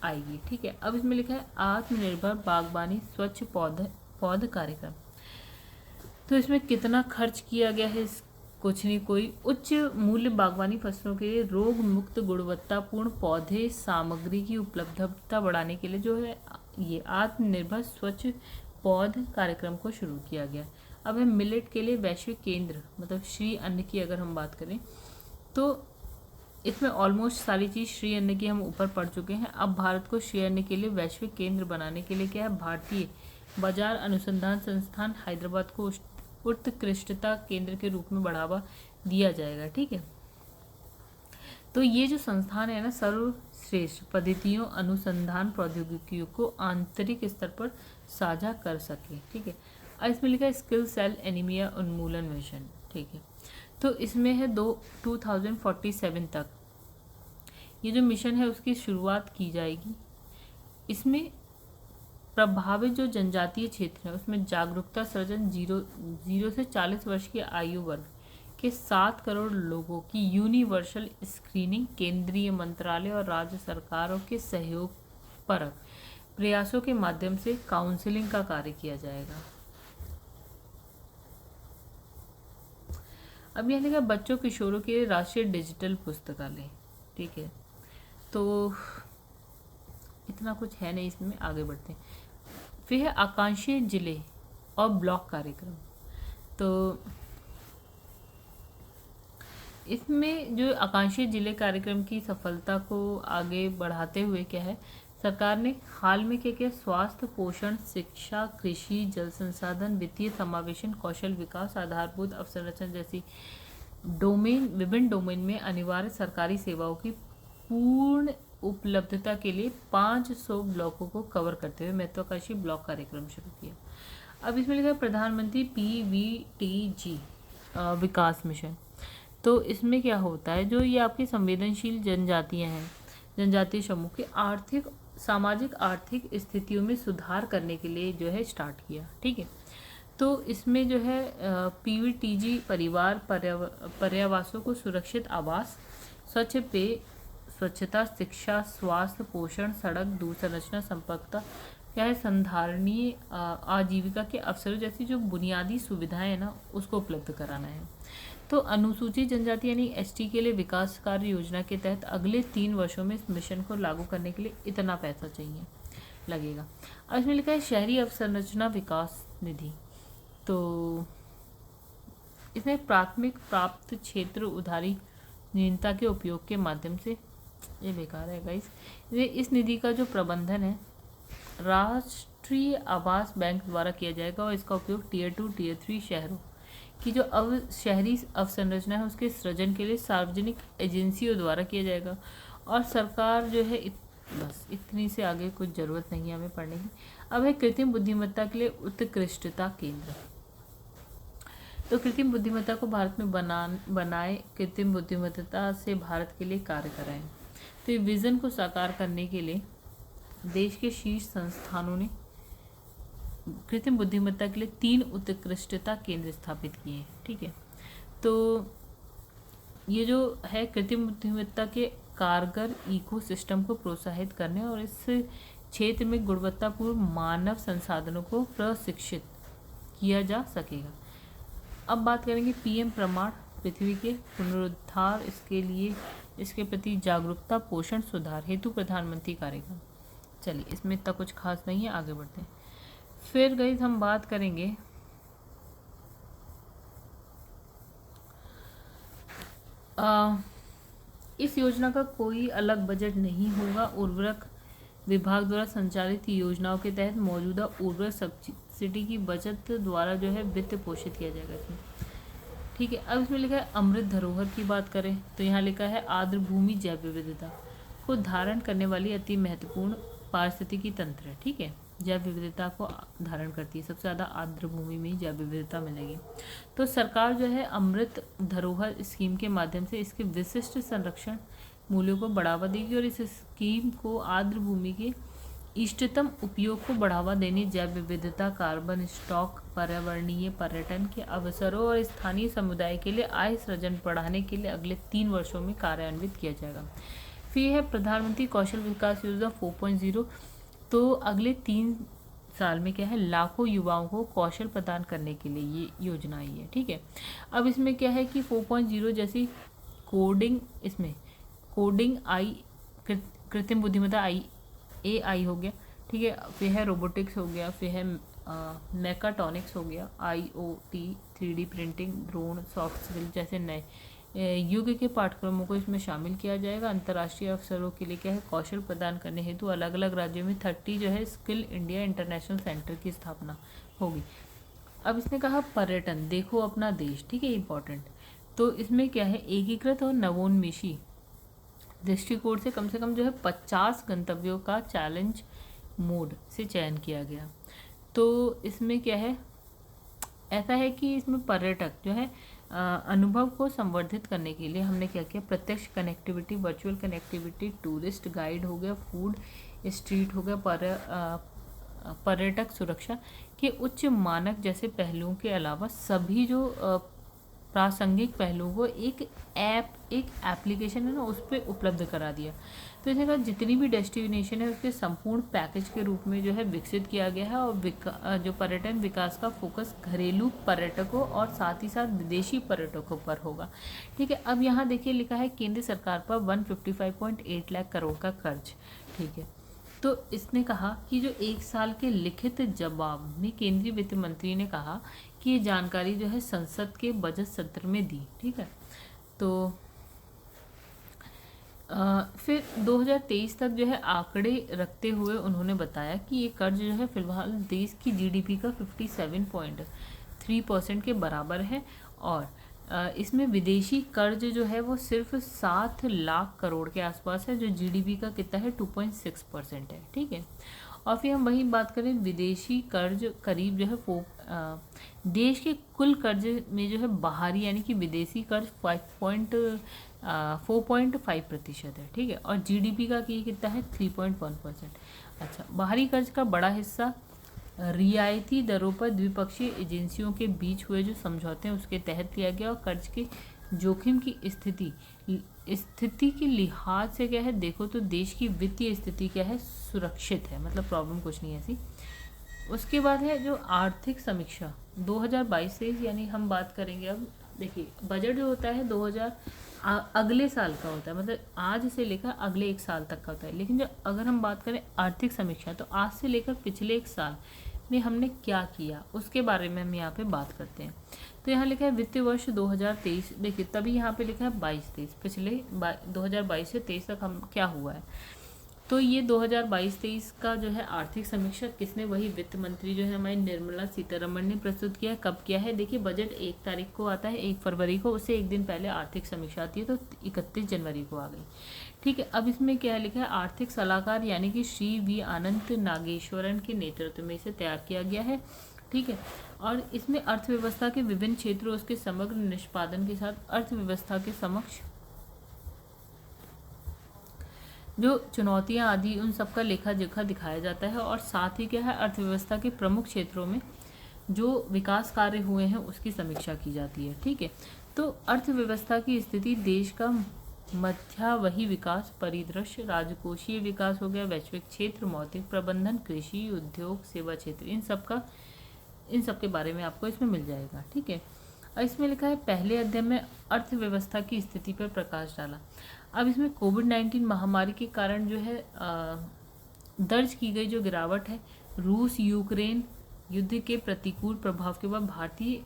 आएगी। ठीक है, अब इसमें लिखा है आत्मनिर्भर बागवानी स्वच्छ पौध कार्यक्रम। तो इसमें कितना खर्च किया गया है, कुछ नहीं, कोई उच्च मूल्य बागवानी फसलों के लिए रोग मुक्त गुणवत्तापूर्ण पौधे सामग्री की उपलब्धता बढ़ाने के लिए जो है ये आत्मनिर्भर स्वच्छ पौध कार्यक्रम को शुरू किया गया। अब है मिलेट के लिए वैश्विक केंद्र, मतलब श्री अन्न की अगर हम बात करें तो इसमें ऑलमोस्ट सारी चीज़ श्री अन्न की हम ऊपर पढ़ चुके हैं। अब भारत को श्री अन्न के लिए वैश्विक केंद्र बनाने के लिए क्या है, भारतीय बाजार अनुसंधान संस्थान हैदराबाद को उत्कृष्टता केंद्र के रूप में बढ़ावा दिया जाएगा। ठीक है, तो ये जो संस्थान है ना, सर्वश्रेष्ठ पद्धतियों अनुसंधान प्रौद्योगिकियों को आंतरिक स्तर पर साझा कर सके। ठीक है, और इसमें लिखा है स्किल सेल एनीमिया उन्मूलन मिशन। ठीक है, तो इसमें है 2047 तक ये जो मिशन है उसकी शुरुआत की जाएगी। इसमें प्रभावित जो जनजातीय क्षेत्र है उसमें जागरूकता सृजन 0 से 40 वर्ष की आयु वर्ग के 7 करोड़ लोगों की यूनिवर्सल स्क्रीनिंग केंद्रीय मंत्रालय और राज्य सरकारों के सहयोग परक प्रयासों के माध्यम से काउंसलिंग का कार्य किया जाएगा। अब यहाँ देखा बच्चों किशोरों के राष्ट्रीय डिजिटल पुस्तकालय। ठीक है, तो इतना कुछ है नहीं, इसमें आगे बढ़ते हैं। फिर है आकांक्षी जिले और ब्लॉक कार्यक्रम। तो इसमें जो आकांक्षी जिले कार्यक्रम की सफलता को आगे बढ़ाते हुए क्या है, सरकार ने हाल में क्या किया, स्वास्थ्य, पोषण, शिक्षा, कृषि, जल संसाधन, वित्तीय समावेशन, कौशल विकास, आधारभूत अवसंरचना जैसी विभिन्न डोमेन में अनिवार्य सरकारी सेवाओं की पूर्ण उपलब्धता के लिए 500 ब्लॉकों को कवर करते हुए महत्वाकांक्षी ब्लॉक कार्यक्रम शुरू किया। अब इसमें लिखा है प्रधानमंत्री PVTG विकास मिशन। तो इसमें क्या होता है, जो ये आपकी संवेदनशील जनजातियां हैं, जनजातीय समूह के सामाजिक आर्थिक स्थितियों में सुधार करने के लिए जो है स्टार्ट किया। ठीक है, तो इसमें जो है PVTG परिवार पर्यावासों को सुरक्षित आवास, स्वच्छ पेय, स्वच्छता, शिक्षा, स्वास्थ्य, पोषण, सड़क, दूरसंरचना, संपर्कता क्या है, संधारणीय आजीविका के अवसरों जैसी जो बुनियादी सुविधाएं हैं ना उसको उपलब्ध कराना है। तो अनुसूचित जनजाति यानी ST के लिए विकास कार्य योजना के तहत अगले 3 वर्षों में इस मिशन को लागू करने के लिए इतना पैसा चाहिए लगेगा। अब इसमें लिखा है शहरी अवसंरचना विकास निधि। तो इसमें प्राथमिक प्राप्त क्षेत्र उधारी न्यूनता के उपयोग के माध्यम से, ये बेकार है गाइस, इस निधि का जो प्रबंधन है राष्ट्रीय आवास बैंक द्वारा किया जाएगा, और इसका उपयोग Tier 2 Tier 3 शहरों की जो शहरी अवसंरचना है उसके सृजन के लिए सार्वजनिक एजेंसियों द्वारा किया जाएगा। और सरकार जो है बस इतनी से आगे कुछ ज़रूरत नहीं है हमें पढ़ने की। अब है कृत्रिम बुद्धिमत्ता के लिए उत्कृष्टता केंद्र। तो कृत्रिम बुद्धिमत्ता को भारत में बनाए, कृत्रिम बुद्धिमत्ता से भारत के लिए कार्य कराएं। तो ये विज़न को साकार करने के लिए देश के शीर्ष संस्थानों ने कृत्रिम बुद्धिमत्ता के लिए 3 उत्कृष्टता केंद्र स्थापित किए हैं। ठीक है, तो ये जो है कृत्रिम बुद्धिमत्ता के कारगर इकोसिस्टम को प्रोत्साहित करने और इस क्षेत्र में गुणवत्तापूर्ण मानव संसाधनों को प्रशिक्षित किया जा सकेगा। अब बात करेंगे पीएम प्रमाण पृथ्वी के पुनरुद्धार, इसके लिए इसके प्रति जागरूकता, पोषण, सुधार हेतु प्रधानमंत्री कार्यक्रम। चलिए, इसमें इतना कुछ खास नहीं है, आगे बढ़ते हैं। फिर गई हम बात करेंगे इस योजना का कोई अलग बजट नहीं होगा। उर्वरक विभाग द्वारा संचालित योजनाओं के तहत मौजूदा उर्वरक सब्सिडी की बचत द्वारा जो है वित्त पोषित किया जाएगा इसमें। ठीक है, अब इसमें लिखा है अमृत धरोहर की बात करें तो यहाँ लिखा है आर्द्र भूमि जैव विविधता को धारण करने वाली अति महत्वपूर्ण पारिस्थितिकी तंत्र है। ठीक है, जैव विविधता को धारण करती है, सबसे ज़्यादा आर्द्र भूमि में जैव विविधता मिलेगी। तो सरकार जो है अमृत धरोहर स्कीम के माध्यम से इसके विशिष्ट संरक्षण मूल्यों को बढ़ावा देगी और इस स्कीम को आर्द्र भूमि के इष्टतम उपयोग को बढ़ावा देने, जैव विविधता, कार्बन स्टॉक, पर्यावरणीय पर्यटन के अवसरों और स्थानीय समुदाय के लिए आय सृजन बढ़ाने के लिए अगले 3 वर्षों में कार्यान्वित किया जाएगा। फिर है प्रधानमंत्री कौशल विकास योजना 4.0। तो अगले 3 साल में क्या है, लाखों युवाओं को कौशल प्रदान करने के लिए ये योजना आई है। ठीक है, अब इसमें क्या है कि 4.0 जैसी कोडिंग, इसमें कोडिंग आई, कृत्रिम बुद्धिमत्ता आई, AI हो गया। ठीक है, फिर है रोबोटिक्स हो गया, फिर है मैकाट्रॉनिक्स हो गया, IoT, 3D printing, drone, soft skill जैसे नए युग के पाठ्यक्रमों को इसमें शामिल किया जाएगा। अंतर्राष्ट्रीय अवसरों के लिए क्या है, कौशल प्रदान करने हेतु अलग अलग राज्यों में 30 जो है स्किल इंडिया इंटरनेशनल सेंटर की स्थापना होगी। अब इसने कहा पर्यटन, देखो अपना देश। ठीक है, इंपॉर्टेंट। तो इसमें क्या है, एकीकृत और नवोन्मेषी दृष्टिकोण से कम जो है 50 गंतव्यों का चैलेंज मोड से चयन किया गया। तो इसमें क्या है, ऐसा है कि इसमें पर्यटक जो है अनुभव को संवर्धित करने के लिए हमने क्या किया, प्रत्यक्ष connectivity, virtual connectivity, tourist guide हो गया, फूड स्ट्रीट हो गया, पर्यटक सुरक्षा के उच्च मानक जैसे पहलुओं के अलावा सभी जो प्रासंगिक पहलुओं को एक एप्लीकेशन है ना, उस पर उपलब्ध करा दिया। तो इसके बाद जितनी भी डेस्टिनेशन है उसके संपूर्ण पैकेज के रूप में जो है विकसित किया गया है। और जो पर्यटन विकास का फोकस घरेलू पर्यटकों और साथ ही साथ विदेशी पर्यटकों पर होगा। ठीक है, अब यहाँ देखिए लिखा है केंद्र सरकार पर 155.8 लाख करोड़ का खर्च। ठीक है, तो इसने कहा कि जो 1 साल के लिखित जवाब में केंद्रीय वित्त मंत्री ने कहा कि ये जानकारी जो है संसद के बजट सत्र में दी। ठीक है, तो फिर 2023 तक जो है आंकड़े रखते हुए उन्होंने बताया कि ये कर्ज जो है फिलहाल देश की GDP का 57.3% के बराबर है और इसमें विदेशी कर्ज जो है वो सिर्फ 7 लाख करोड़ के आसपास है, जो GDP का कितना है 2.6% है। ठीक है, और फिर हम वही बात करें विदेशी कर्ज करीब जो है देश के कुल कर्ज में जो है बाहरी यानी कि विदेशी कर्ज 4.5% है। ठीक है, और GDP का ये कितना है 3.1%। अच्छा, बाहरी कर्ज का बड़ा हिस्सा रियायती दरों पर द्विपक्षीय एजेंसियों के बीच हुए जो समझौते हैं उसके तहत लिया गया और कर्ज के जोखिम की स्थिति के लिहाज से क्या है, देखो तो देश की वित्तीय स्थिति क्या है, सुरक्षित है, मतलब प्रॉब्लम कुछ नहीं है ऐसी। उसके बाद है जो आर्थिक समीक्षा 2022 से, यानी हम बात करेंगे अब देखिए बजट जो होता है 2000 अगले साल का होता है, मतलब आज से लेकर अगले 1 साल तक का होता है। लेकिन जो अगर हम बात करें आर्थिक समीक्षा तो आज से लेकर पिछले 1 साल में हमने क्या किया उसके बारे में हम यहाँ पे बात करते हैं। तो यहाँ लिखा है वित्तीय वर्ष 2023, देखिए तभी यहाँ पे लिखा है 22-23, पिछले 2022 से 23 तक हम क्या हुआ है। तो ये 2022-23 का जो है आर्थिक समीक्षा किसने, वही वित्त मंत्री जो है हमारी निर्मला सीतारमण ने प्रस्तुत किया। कब किया है, देखिए बजट 1 तारीख को आता है, 1 फरवरी को, उससे 1 दिन पहले आर्थिक समीक्षा आती है, तो 31 जनवरी को आ गई। ठीक है, अब इसमें क्या लिखा है, आर्थिक सलाहकार यानी कि श्री वी अनंत नागेश्वरन के नेतृत्व में इसे तैयार किया गया है। ठीक है, और इसमें अर्थव्यवस्था के विभिन्न क्षेत्रों उसके समग्र निष्पादन के साथ अर्थव्यवस्था के समक्ष जो चुनौतियां आदि उन सब का लेखा जोखा दिखाया जाता है, और साथ ही क्या है, अर्थव्यवस्था के प्रमुख क्षेत्रों में जो विकास कार्य हुए हैं उसकी समीक्षा की जाती है। ठीक है, तो अर्थव्यवस्था की स्थिति देश का मध्यावधि विकास परिदृश्य, राजकोषीय विकास हो गया, वैश्विक क्षेत्र, मौद्रिक प्रबंधन, कृषि, उद्योग, सेवा क्षेत्र, इन सब के बारे में आपको इसमें मिल जाएगा। ठीक है, और इसमें लिखा है पहले अध्याय में अर्थव्यवस्था की स्थिति पर प्रकाश डाला। अब इसमें कोविड-19 महामारी के कारण जो है दर्ज की गई जो गिरावट है, रूस यूक्रेन युद्ध के प्रतिकूल प्रभाव के बाद भारतीय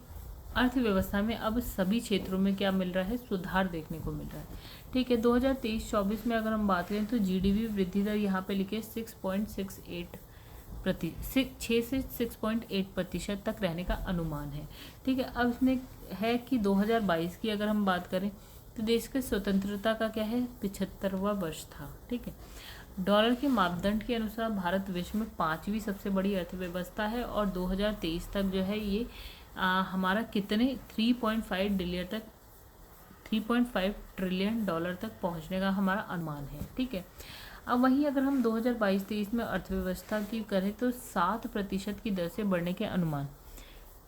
अर्थव्यवस्था में अब सभी क्षेत्रों में क्या मिल रहा है, सुधार देखने को मिल रहा है। ठीक है, 2023-24 में अगर हम बात करें तो जीडीपी वृद्धि दर यहाँ पे लिखे 6 से 6.8% तक रहने का अनुमान है। ठीक है, अब इसमें है कि 2022 की अगर हम बात करें तो देश के स्वतंत्रता का क्या है, 75वां वर्ष था। ठीक है, डॉलर के मापदंड के अनुसार भारत विश्व में 5वीं सबसे बड़ी अर्थव्यवस्था है, और 2023 तक जो है ये हमारा कितने 3.5 ट्रिलियन डॉलर तक पहुंचने का हमारा अनुमान है। ठीक है, अब वहीं अगर हम 2022-23 में अर्थव्यवस्था की करें तो 7% की दर से बढ़ने के अनुमान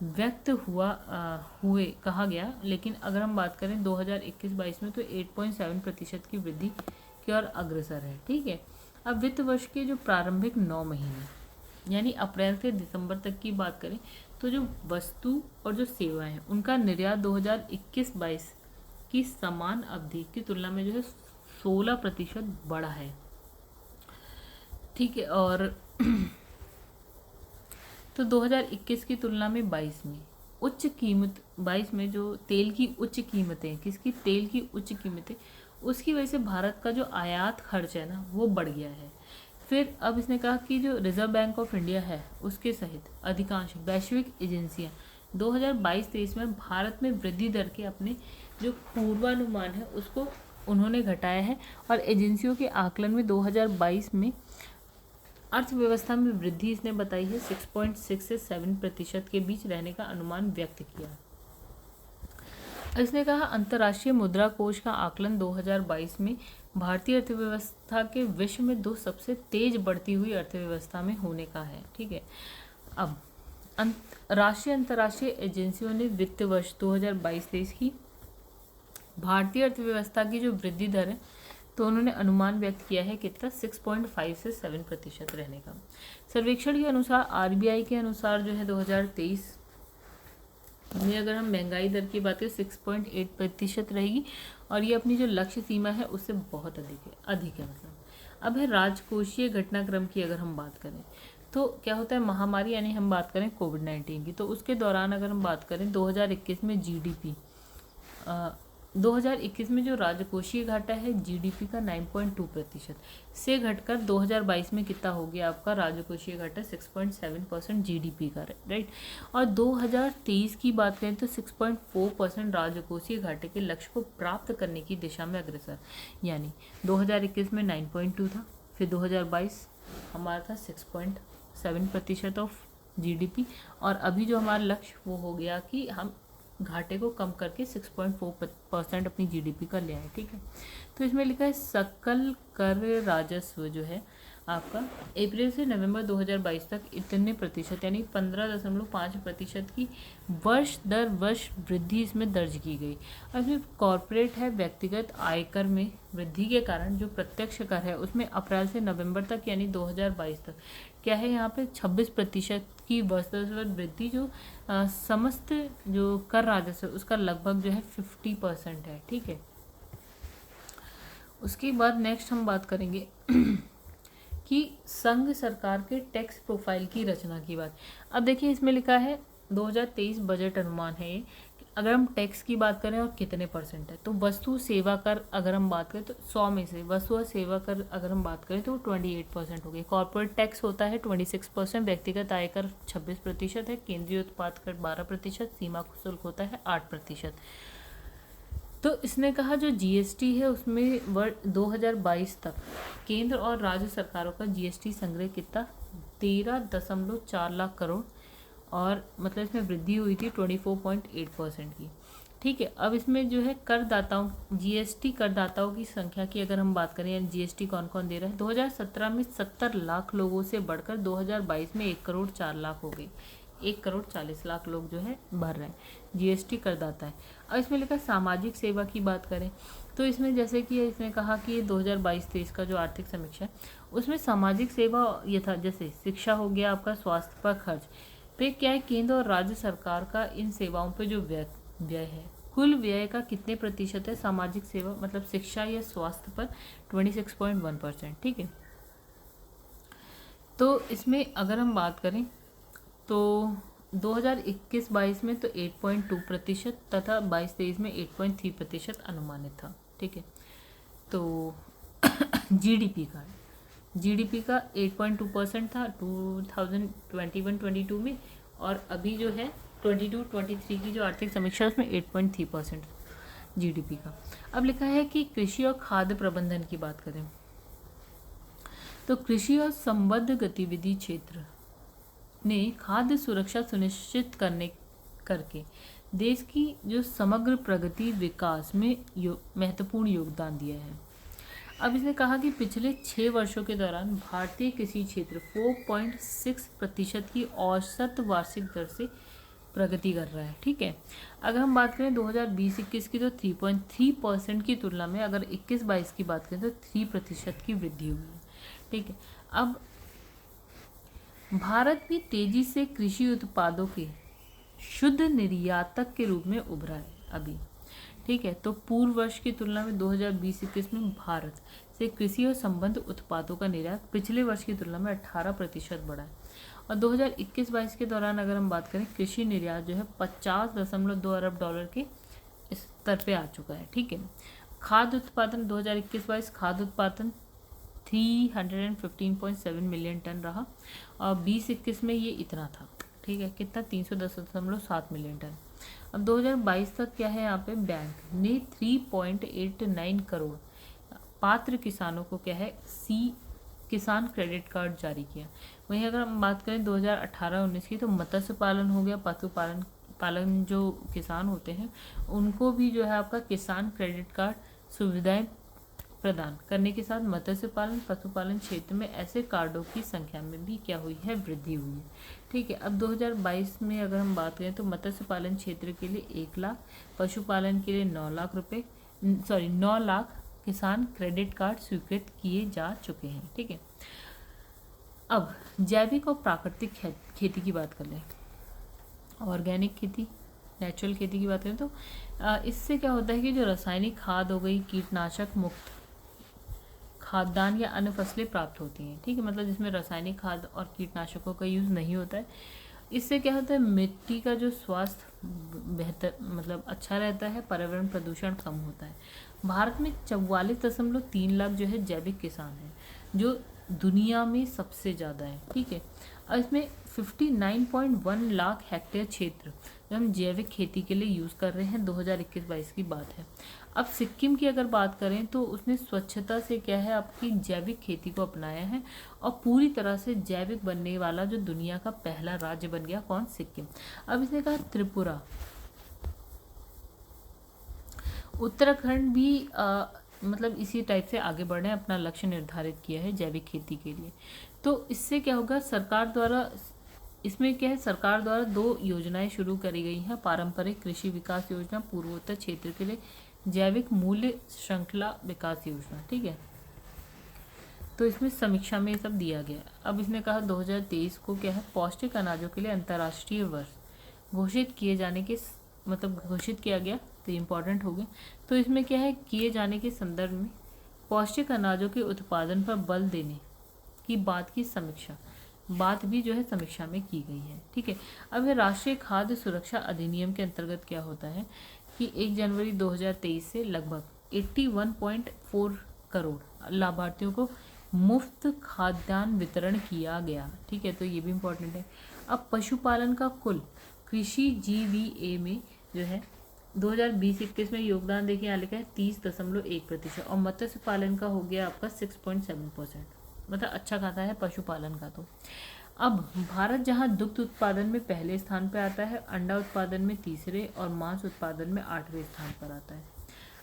व्यक्त हुए कहा गया, लेकिन अगर हम बात करें 2021-22 में तो 8.7% की वृद्धि की ओर अग्रसर है। ठीक है, अब वित्त वर्ष के जो प्रारंभिक 9 महीने यानी अप्रैल से दिसंबर तक की बात करें तो जो वस्तु और जो सेवाएं हैं उनका निर्यात 2021-22 की समान अवधि की तुलना में जो है 16% बढ़ा है। ठीक है, और तो 2021 की तुलना में 22 में उच्च कीमत 22 में जो तेल की उच्च कीमतें, किसकी, तेल की उच्च कीमतें, उसकी वजह से भारत का जो आयात खर्च है ना वो बढ़ गया है। फिर अब इसने कहा कि जो रिजर्व बैंक ऑफ इंडिया है उसके सहित अधिकांश वैश्विक एजेंसियां 2022-23 में भारत में वृद्धि दर के अपने जो पूर्वानुमान है उसको उन्होंने घटाया है, और एजेंसियों के आकलन में 2022 में अर्थव्यवस्था में वृद्धि इसने बताई है 6.6 से 7% के बीच रहने का अनुमान व्यक्त किया। इसने कहा अंतर्राष्ट्रीय मुद्रा कोष का आकलन 2022 में भारतीय अर्थव्यवस्था के विश्व में 2 सबसे तेज बढ़ती हुई अर्थव्यवस्था में होने का है। ठीक है, अब राष्ट्रीय अंतर्राष्ट्रीय एजेंसियों ने वित्त वर्ष 2022-23 की भारतीय अर्थव्यवस्था की जो वृद्धि दर है तो उन्होंने अनुमान व्यक्त किया है कितना, 6.5 से 7% रहने का। सर्वेक्षण के अनुसार आरबीआई के अनुसार जो है 2023 में अगर हम महंगाई दर की बात करें 6.8% रहेगी, और ये अपनी जो लक्ष्य सीमा है उससे बहुत अधिक है मतलब। अब है राजकोषीय घटनाक्रम की अगर हम बात करें तो क्या होता है, महामारी यानी हम बात करें कोविड-19 की, तो उसके दौरान अगर हम बात करें 2021 में जीडीपी 2021 में जो राजकोषीय घाटा है जीडीपी का 9.2% से घटकर 2022 में कितना हो गया आपका राजकोषीय घाटा 6.7% जीडीपी का, राइट। और 2023 की बात करें तो 6.4% राजकोषीय घाटे के लक्ष्य को प्राप्त करने की दिशा में अग्रसर, यानी 2021 में 9.2 था, फिर 2022 हमारा था 6.7% ऑफ जीडीपी, और अभी जो हमारा लक्ष्य वो हो गया कि हम घाटे को कम करके 6.4% अपनी जीडीपी का ले आए। ठीक है, तो इसमें लिखा है सकल कर राजस्व जो है आपका अप्रैल से नवंबर 2022 तक इतने प्रतिशत यानी 15.5% की वर्ष दर वर्ष वृद्धि इसमें दर्ज की गई। और इसमें कॉरपोरेट है व्यक्तिगत आयकर में वृद्धि के कारण जो प्रत्यक्ष कर है उसमें अप्रैल से नवंबर तक यानी 2022 तक क्या है, यहाँ पे 26% की वर्ष दर वृद्धि जो समस्त जो कर राजस्व उसका लगभग जो है 50% है। ठीक है, उसके बाद नेक्स्ट हम बात करेंगे कि संघ सरकार के टैक्स प्रोफाइल की रचना की बात। अब देखिए इसमें लिखा है 2023 बजट अनुमान है ये, अगर हम टैक्स की बात करें और कितने परसेंट है, तो वस्तु सेवा कर अगर हम बात करें तो 100 में से वस्तु और सेवा कर अगर हम बात करें तो 28% हो गई। कॉर्पोरेट टैक्स होता है 26%, व्यक्तिगत आयकर 26% है, केंद्रीय उत्पाद कर 12%, सीमा शुल्क होता है 8%। तो इसने कहा जो जीएसटी है उसमें वर्ष 2022 तक केंद्र और राज्य सरकारों का जीएसटी संग्रह कितना 13.4 लाख करोड़, और मतलब इसमें वृद्धि हुई थी 24.8% की। ठीक है। अब इसमें जो है करदाताओं, जीएसटी करदाताओं की संख्या की अगर हम बात करें, यानी जीएसटी कौन कौन दे रहा है, 2017 में 70 लाख लोगों से बढ़कर 2022 में 1 करोड़ 4 लाख हो गई। 1 करोड़ 40 लाख लोग जो है भर रहे हैं, जीएसटी करदाता है। अब इसमें लिखा है सामाजिक सेवा की बात करें तो इसमें जैसे कि इसने कहा कि 2022-23 का जो आर्थिक समीक्षा है उसमें सामाजिक सेवा यथा जैसे शिक्षा हो गया, आपका स्वास्थ्य पर खर्च पे क्या है, केंद्र और राज्य सरकार का इन सेवाओं पे जो व्यय है, कुल व्यय का कितने प्रतिशत है सामाजिक सेवा मतलब शिक्षा या स्वास्थ्य पर, 26.1%। ठीक है। तो इसमें अगर हम बात करें तो 2021-22 में तो 8.2% तथा 22-23 में 8.3% अनुमानित था। ठीक है। तो जीडीपी का 8.2% था 2021-22 में, और अभी जो है 22-23 की जो आर्थिक समीक्षा उसमें 8.3% जीडीपी का। अब लिखा है कि कृषि और खाद्य प्रबंधन की बात करें तो कृषि और संबद्ध गतिविधि क्षेत्र ने खाद्य सुरक्षा सुनिश्चित करके देश की जो समग्र प्रगति विकास में महत्वपूर्ण योगदान दिया है। अब इसने कहा कि पिछले 6 वर्षों के दौरान भारतीय कृषि क्षेत्र 4.6% की औसत वार्षिक दर से प्रगति कर रहा है। ठीक है। अगर हम बात करें 2020-21 की तो 3.3% की तुलना में अगर 21-22 की बात करें तो 3% की वृद्धि हुई है। ठीक है। अब भारत भी तेजी से कृषि उत्पादों के शुद्ध निर्यातक के रूप में उभरा है अभी। ठीक है। तो पूर्व वर्ष की तुलना में 2020-21 में भारत से कृषि और संबद्ध उत्पादों का निर्यात पिछले वर्ष की तुलना में 18% बढ़ा है। और 2021-22 के दौरान अगर हम बात करें कृषि निर्यात जो है 50.2 अरब डॉलर के स्तर पे आ चुका है। ठीक है। खाद्य उत्पादन 2021-22 खाद्य उत्पादन 315.7 मिलियन टन रहा और 2021 में ये इतना था। ठीक है। कितना, 310.7 मिलियन टन। अब 2022 तक क्या है, यहाँ पे बैंक ने 3.89 करोड़ पात्र किसानों को क्या है किसान क्रेडिट कार्ड जारी किया। वहीं अगर हम बात करें 2018-19 की तो मत्स्य पालन हो गया, पालन जो किसान होते हैं उनको भी जो है आपका किसान क्रेडिट कार्ड सुविधाएं प्रदान करने के साथ मत्स्य पालन पशुपालन क्षेत्र में ऐसे कार्डों की संख्या में भी क्या हुई है, वृद्धि हुई है। ठीक है। अब 2022 में अगर हम बात करें तो मत्स्य पालन क्षेत्र के लिए 1 लाख, पशुपालन के लिए 9 लाख किसान क्रेडिट कार्ड स्वीकृत किए जा चुके हैं। ठीक है। अब जैविक और प्राकृतिक खेती की बात कर लें, ऑर्गेनिक खेती, नेचुरल खेती की बात करें तो इससे क्या होता है कि जो रासायनिक खाद हो गई, कीटनाशक मुक्त खाद्यान्न या अन्य फसलें प्राप्त होती हैं। ठीक है। मतलब जिसमें रासायनिक खाद और कीटनाशकों का यूज़ नहीं होता है। इससे क्या होता है, मिट्टी का जो स्वास्थ्य बेहतर मतलब अच्छा रहता है, पर्यावरण प्रदूषण कम होता है। भारत में 44.3 लाख जो है जैविक किसान हैं, जो दुनिया में सबसे ज़्यादा है। ठीक है। और इसमें 59.1 लाख हेक्टेयर क्षेत्र जो हम जैविक खेती के लिए यूज़ कर रहे हैं, 2021-22 की बात है। अब सिक्किम की अगर बात करें तो उसने स्वच्छता से क्या है आपकी जैविक खेती को अपनाया है और पूरी तरह से जैविक बनने वाला जो दुनिया का पहला राज्य बन गया, कौन, सिक्किम। अब इसने कहा त्रिपुरा, उत्तराखंड भी मतलब इसी टाइप से आगे बढ़े, अपना लक्ष्य निर्धारित किया है जैविक खेती के लिए। तो इससे क्या होगा, सरकार द्वारा इसमें क्या है, सरकार द्वारा 2 योजनाएं शुरू करी गई हैं। पारंपरिक कृषि विकास योजना पूर्वोत्तर क्षेत्र के लिए जैविक मूल्य श्रृंखला विकास योजना। ठीक है। तो इसमें समीक्षा में सब दिया गया। अब इसने कहा 2023 को क्या है, पौष्टिक अनाजों के लिए अंतर्राष्ट्रीय वर्ष घोषित किया गया, तो इम्पॉर्टेंट हो गए। तो इसमें क्या है, किए जाने के संदर्भ में पौष्टिक अनाजों के उत्पादन पर बल देने की बात भी जो है समीक्षा में की गई है। ठीक है। अब राष्ट्रीय खाद्य सुरक्षा अधिनियम के अंतर्गत क्या होता है कि 1 जनवरी 2023 से लगभग 81.4 करोड़ लाभार्थियों को मुफ्त खाद्यान्न वितरण किया गया। ठीक है। तो ये भी इम्पोर्टेंट है। अब पशुपालन का कुल कृषि GVA में जो है 2020-21 में योगदान देखिए यहाँ लिखा है 30.1% और मत्स्य पालन का हो गया आपका 6.7%, मतलब अच्छा खाता है पशुपालन का। तो अब भारत जहां दुग्ध उत्पादन में पहले स्थान पर आता है, अंडा उत्पादन में तीसरे और मांस उत्पादन में 8वें स्थान पर आता है।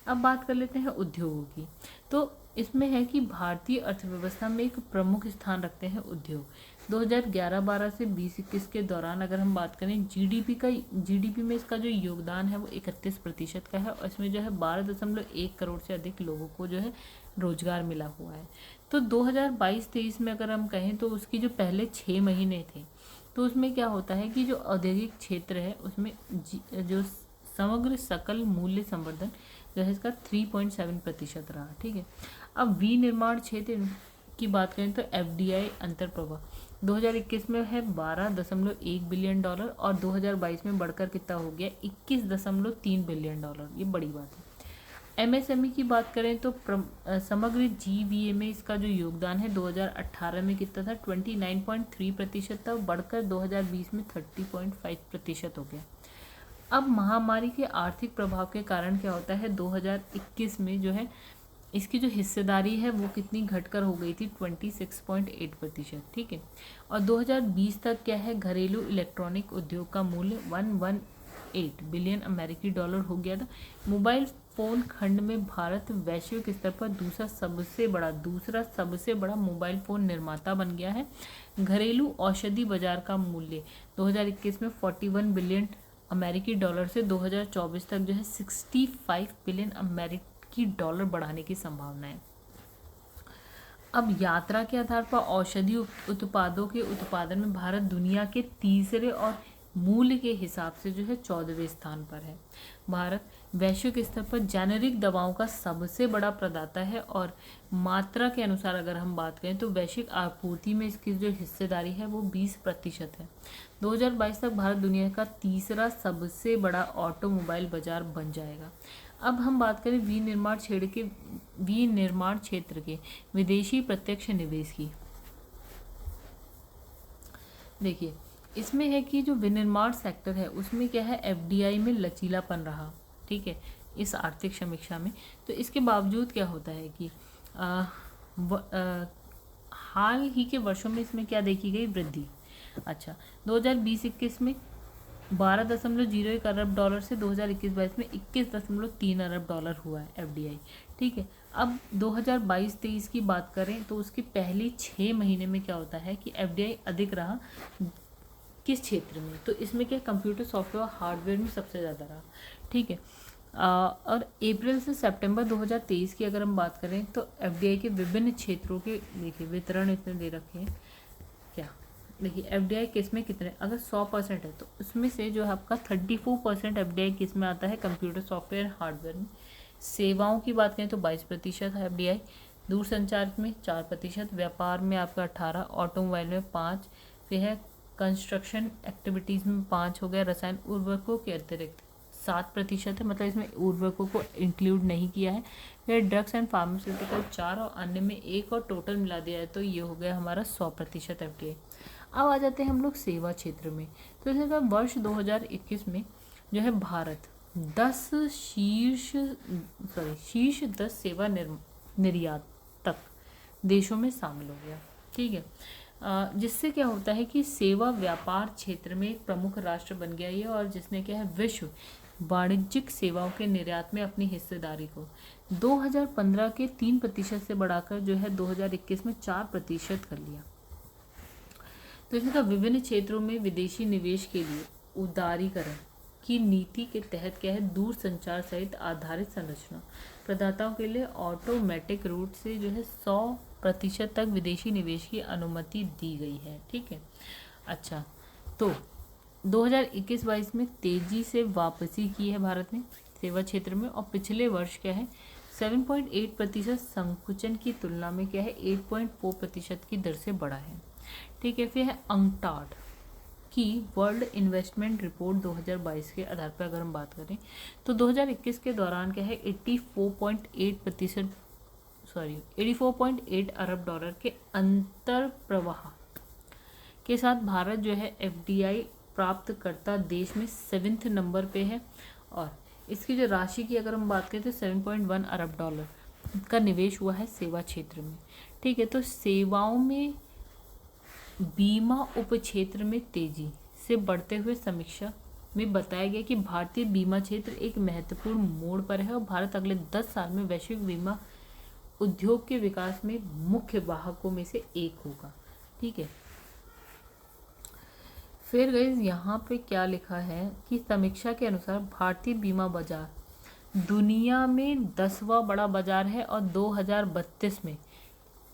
अब बात कर लेते हैं उद्योगों की। तो इसमें है कि भारतीय अर्थव्यवस्था में एक प्रमुख स्थान रखते हैं उद्योग। 2011-12 से 20-21 के दौरान अगर हम बात करें जीडीपी में इसका जो योगदान है वो 31% का है, और इसमें जो है 12.1 करोड़ से अधिक लोगों को जो है रोजगार मिला हुआ है। तो 2022-23 में अगर हम कहें तो उसकी जो पहले 6 महीने थे, तो उसमें क्या होता है कि जो औद्योगिक क्षेत्र है उसमें जो समग्र सकल मूल्य संवर्धन जो है इसका 3.7% रहा। ठीक है। अब विनिर्माण क्षेत्र की बात करें तो एफडीआई अंतर्प्रवाह 2021 में है $12.1 बिलियन, और 2022 में बढ़कर कितना हो गया $21.3 बिलियन। ये बड़ी बात है। एमएसएमई की बात करें तो समग्र जीवीए में इसका जो योगदान है 2018 में कितना था 29.3% था, बढ़कर 2020 में 30.5% हो गया। अब महामारी के आर्थिक प्रभाव के कारण क्या होता है 2021 में जो है इसकी जो हिस्सेदारी है वो कितनी घटकर हो गई थी 26.8%। ठीक है। और 2020 तक क्या है घरेलू इलेक्ट्रॉनिक उद्योग का मूल्य 118 बिलियन अमेरिकी डॉलर हो गया था। मोबाइल फोन खंड में भारत वैश्विक स्तर पर दूसरा सबसे बड़ा मोबाइल फोन निर्माता बन गया है। घरेलू औषधि बाजार का मूल्य 2021 में 41 बिलियन अमेरिकी डॉलर से 2024 तक जो है 65 बिलियन अमेरिकी डॉलर बढ़ाने की संभावना है। अब यात्रा के आधार पर औषधि उत्पादों के उत्पादन में भारत दुनिया के तीसरे और मूल्य के हिसाब से जो है 14वें स्थान पर है। भारत वैश्विक स्तर पर जेनेरिक दवाओं का सबसे बड़ा प्रदाता है, और मात्रा के अनुसार अगर हम बात करें तो वैश्विक आपूर्ति में इसकी जो हिस्सेदारी है वो 20% है। 2022 तक भारत दुनिया का तीसरा सबसे बड़ा ऑटोमोबाइल बाजार बन जाएगा। अब हम बात करें विनिर्माण क्षेत्र के विदेशी प्रत्यक्ष निवेश की। देखिए इसमें है कि जो विनिर्माण सेक्टर है उसमें क्या है एफडीआई में लचीलापन रहा। ठीक है। इस आर्थिक समीक्षा में तो इसके बावजूद क्या होता है कि हाल ही के वर्षों में इसमें क्या देखी गई वृद्धि। अच्छा 2020-21 में 12.01 अरब डॉलर से 2021-22 में 21.3 अरब डॉलर हुआ है एफडीआई। ठीक है। अब 2022-23 की बात करें तो उसकी पहली 6 महीने में क्या होता है कि एफडीआई अधिक रहा किस क्षेत्र में, तो इसमें क्या कंप्यूटर सॉफ्टवेयर हार्डवेयर में सबसे ज़्यादा रहा। ठीक है। और अप्रैल से सितंबर 2023 की अगर हम बात करें तो एफडीआई के विभिन्न क्षेत्रों के देखिए वितरण इसमें दे रखे हैं। क्या देखिए एफडीआई किस में कितने, अगर 100% है तो उसमें से जो है आपका 34% एफडीआई किस में आता है कंप्यूटर सॉफ्टवेयर हार्डवेयर में। सेवाओं की बात करें तो 22% है एफडीआई, दूरसंचार में 4%, व्यापार में आपका 18%, ऑटोमोबाइल में 5%, फिर है कंस्ट्रक्शन एक्टिविटीज़ में 5 हो गया, रसायन उर्वरकों के अतिरिक्त 7% है, मतलब इसमें उर्वरकों को इंक्लूड नहीं किया है। फिर ड्रग्स एंड फार्मास्यूटिकल 4 और अन्य में 1 और टोटल मिला दिया है तो ये हो गया हमारा 100% एफडीआई। अब आ जाते हैं हम लोग सेवा क्षेत्र में। तो जैसे वर्ष 2021 में जो है भारत 10 शीर्ष 10 सेवा निर्यातक देशों में शामिल हो गया। ठीक है। जिससे क्या होता है कि सेवा व्यापार क्षेत्र में एक प्रमुख राष्ट्र बन गया ये, और जिसने क्या है विश्व वाणिज्यिक सेवाओं के निर्यात में अपनी हिस्सेदारी को 2015 के 3% से बढ़ाकर जो है 2021 में 4% कर लिया। तो इसका विभिन्न क्षेत्रों में विदेशी निवेश के लिए उदारीकरण की नीति के तहत क्या है दूरसंचार सहित आधारित संरचना प्रदाताओं के लिए ऑटोमेटिक रूट से जो है 100% तक विदेशी निवेश की अनुमति दी गई है। ठीक है। अच्छा तो 2021-22 में तेजी से वापसी की है भारत ने सेवा क्षेत्र में, और पिछले वर्ष क्या है 7.8% संकुचन की तुलना में क्या है 8.4% की दर से बढ़ा है। ठीक है। फिर है अंकटाड की वर्ल्ड इन्वेस्टमेंट रिपोर्ट 2022 के आधार पर अगर हम बात करें तो 2021 के दौरान क्या है 84.8 अरब डॉलर के अंतर प्रवाह के साथ भारत जो है एफडीआई प्राप्तकर्ता देश में 7वें नंबर पे है, और इसकी जो राशि की अगर हम बात करें तो 7.1 अरब डॉलर का निवेश हुआ है सेवा क्षेत्र में। ठीक है। तो सेवाओं में बीमा उपक्षेत्र में तेजी से बढ़ते हुए समीक्षा में बताया गया कि भारतीय बीमा क्षेत्र एक महत्वपूर्ण मोड़ पर है और भारत अगले 10 साल में वैश्विक बीमा उद्योग के विकास में मुख्य वाहकों में से एक होगा। ठीक है, फिर गाइस यहाँ पे क्या लिखा है कि समीक्षा के अनुसार भारतीय बीमा बाजार दुनिया में 10वां बड़ा बाजार है और 2032 में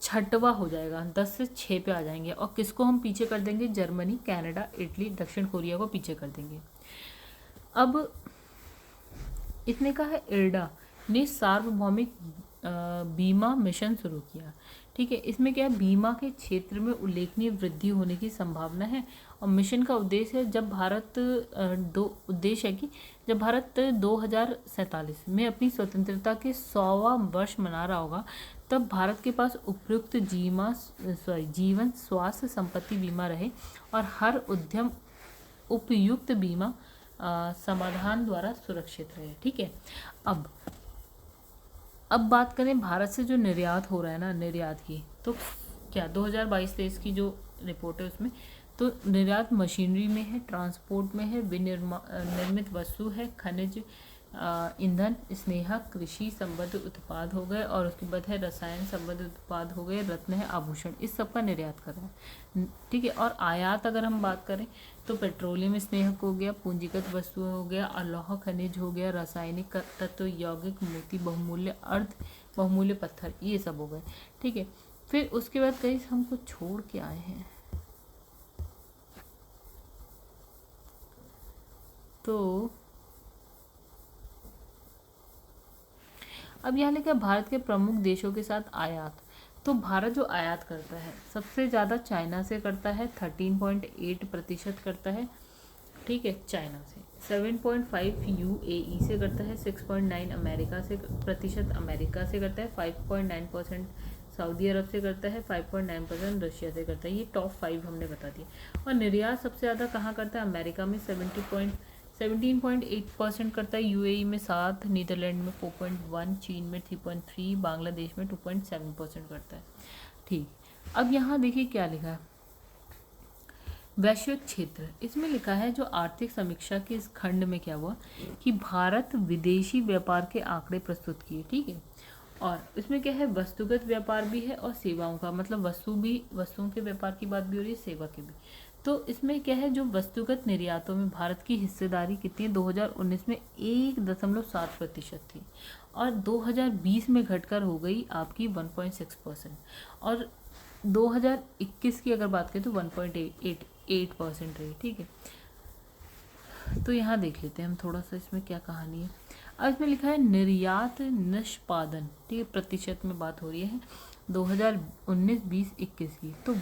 6वां हो जाएगा, 10 से 6 पे आ जाएंगे। और किसको हम पीछे कर देंगे? जर्मनी, कनाडा, इटली, दक्षिण कोरिया को पीछे कर देंगे। अब इसने कहा है इरडा ने सार्वभौमिक बीमा मिशन शुरू किया। ठीक है, इसमें क्या है, बीमा के क्षेत्र में उल्लेखनीय वृद्धि होने की संभावना है। और मिशन का उद्देश्य है जब भारत उद्देश्य है कि जब भारत 2047 में अपनी स्वतंत्रता के 100वां वर्ष मना रहा होगा, तब भारत के पास उपयुक्त जीवन स्वास्थ्य संपत्ति बीमा रहे और हर उद्यम उपयुक्त बीमा समाधान द्वारा सुरक्षित रहे। ठीक है, अब बात करें भारत से जो निर्यात हो रहा है ना, निर्यात की, तो क्या 2022-23 की जो रिपोर्ट है उसमें तो निर्यात मशीनरी में है, ट्रांसपोर्ट में है, विनिर्मित वस्तु है, खनिज ईंधन, स्नेहक, कृषि संबद्ध उत्पाद हो गए, और उसके बाद है रसायन संबद्ध उत्पाद हो गए, रत्न है, आभूषण, इस सब का निर्यात कर रहा है। ठीक है, और आयात अगर हम बात करें तो पेट्रोलियम स्नेहक हो गया, पूंजीगत वस्तु हो गया, अलोह खनिज हो गया, रासायनिक तत्व, यौगिक, मोती, बहुमूल्य अर्ध बहुमूल्य पत्थर, ये सब हो गए। ठीक है, फिर उसके बाद कहीं हम कुछ छोड़ के आए हैं, तो अब यहाँ लिखा है भारत के प्रमुख देशों के साथ आयात। तो भारत जो आयात करता है सबसे ज़्यादा चाइना से करता है, 13.8% करता है। ठीक है, चाइना से 7.5 यूएई से करता है, 6.9 अमेरिका से प्रतिशत अमेरिका से करता है, 5.9% सऊदी अरब से करता है, 5.9% रशिया से करता है। ये टॉप 5 हमने बता दिया। और निर्यात सबसे ज़्यादा कहाँ करता है? अमेरिका में 17.8% करता है, यूएई में 7, नीदरलैंड में 4.1, चीन में 3.3, बांग्लादेश में 2.7% करता है। ठीक, अब यहाँ देखिए क्या लिखा है, वैश्विक क्षेत्र, इसमें लिखा है जो आर्थिक समीक्षा के इस खंड में क्या हुआ कि भारत विदेशी व्यापार के आंकड़े प्रस्तुत किए। ठीक है, और इसमें क्या है, वस्तुगत व्यापार भी है और सेवाओं का, मतलब वस्तुओं के व्यापार की बात भी हो रही है, सेवा के भी। तो इसमें क्या है, जो वस्तुगत निर्यातों में भारत की हिस्सेदारी कितनी है? 2019 में 1.7% थी और 2020 में घटकर हो गई आपकी 1.6%, और 2021 की अगर बात करें तो 1.8% रही। ठीक है, तो यहाँ देख लेते हैं हम थोड़ा सा इसमें क्या कहानी है। अब इसमें लिखा है निर्यात निष्पादन, ठीक है, प्रतिशत में बात हो रही है 2019, 20, 21 की। तो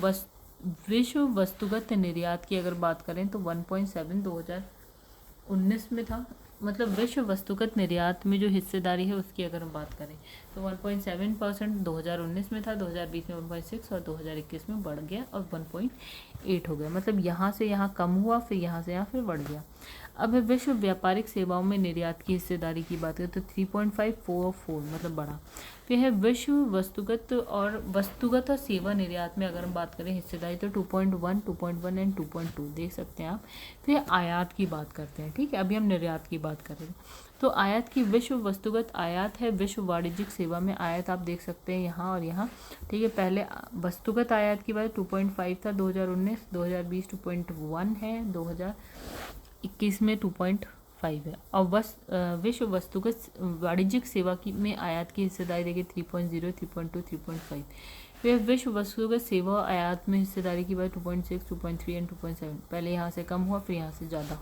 विश्व वस्तुगत निर्यात की अगर बात करें तो 1.7 2019 में था, मतलब विश्व वस्तुगत निर्यात में जो हिस्सेदारी है उसकी अगर हम बात करें तो 1.7% 2019 में था, 2020 में 1.6 और 2021 में बढ़ गया और 1.8 हो गया। मतलब यहाँ से यहाँ कम हुआ, फिर यहाँ से यहाँ फिर बढ़ गया। अब विश्व व्यापारिक सेवाओं में निर्यात की हिस्सेदारी की बात करें तो 3.54 मतलब बढ़ा। फिर है विश्व वस्तुगत और सेवा निर्यात में अगर हम बात करें हिस्सेदारी तो 2.1, 2.1 एंड 2.2 देख सकते हैं आप। फिर आयात की बात करते हैं। ठीक है, अभी हम निर्यात की बात कर रहे हैं। तो आयात की विश्व वस्तुगत आयात है विश्व वाणिज्यिक सेवा में आयात आप देख सकते हैं यहाँ और यहाँ। ठीक है, पहले वस्तुगत आयात की बात 2.5 था 2019, 2020 2.1 है, 2021 में 2.5 है। और विश्व वस्तुगत वाणिज्यिक सेवा की में आयात की हिस्सेदारी देखिए 3.0, 3.2, 3.5। फिर विश्व वस्तुगत सेवा आयात में हिस्सेदारी की बात 2.6, 2.3 एंड 2.7। पहले यहाँ से कम हुआ फिर यहाँ से ज़्यादा।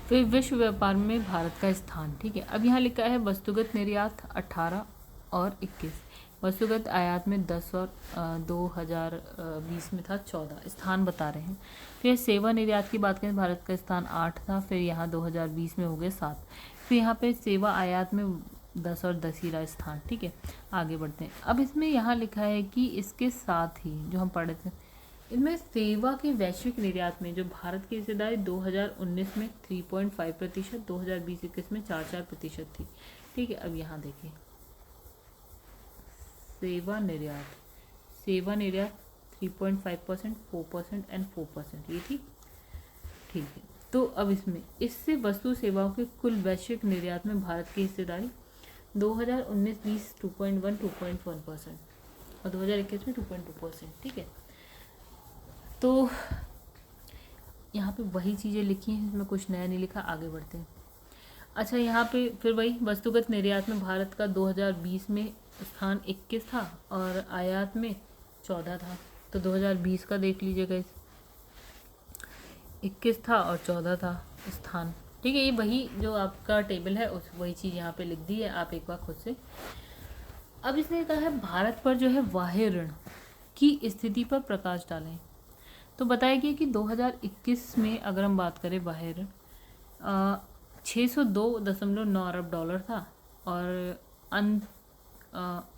फिर विश्व व्यापार में भारत का स्थान। ठीक है, अब यहाँ लिखा है वस्तुगत निर्यात 18 और 21, वस्तुगत आयात में 10 और 2020 में था 14, स्थान बता रहे हैं। फिर सेवा निर्यात की बात करें भारत का स्थान 8 था, फिर यहाँ 2020 में हो गए 7। फिर यहाँ पे सेवा आयात में 10 और 10 ही रहा स्थान। ठीक है, आगे बढ़ते हैं। अब इसमें यहाँ लिखा है कि इसके साथ ही जो हम पढ़े थे इनमें सेवा के वैश्विक निर्यात में जो भारत की हिस्सेदारी 2019 में 3.5%, 2020-21 में 4% थी। ठीक है, अब यहाँ देखिए सेवा निर्यात 3.5%, 4% एंड 4%, ये थी। ठीक है, तो अब इससे वस्तु सेवाओं के कुल वैश्विक निर्यात में भारत की हिस्सेदारी 2019-20 2.1% और 2021 में 2.2%। ठीक है, तो यहाँ पे वही चीज़ें लिखी हैं, इसमें कुछ नया नहीं लिखा, आगे बढ़ते हैं। अच्छा, यहाँ पे फिर वही वस्तुगत निर्यात में भारत का 2020 में स्थान 21 था और आयात में 14 था। तो 2020 का देख लीजिएगा, 21 था और 14 था स्थान। ठीक है, ये वही जो आपका टेबल है उस वही चीज़ यहाँ पे लिख दी है, आप एक बार खुद से। अब इसने कहा है भारत पर जो है बाह्य ऋण की स्थिति पर प्रकाश डालें। तो बताया गया कि 2021 में अगर हम बात करें बाह्य ऋण 602.9 अरब डॉलर था और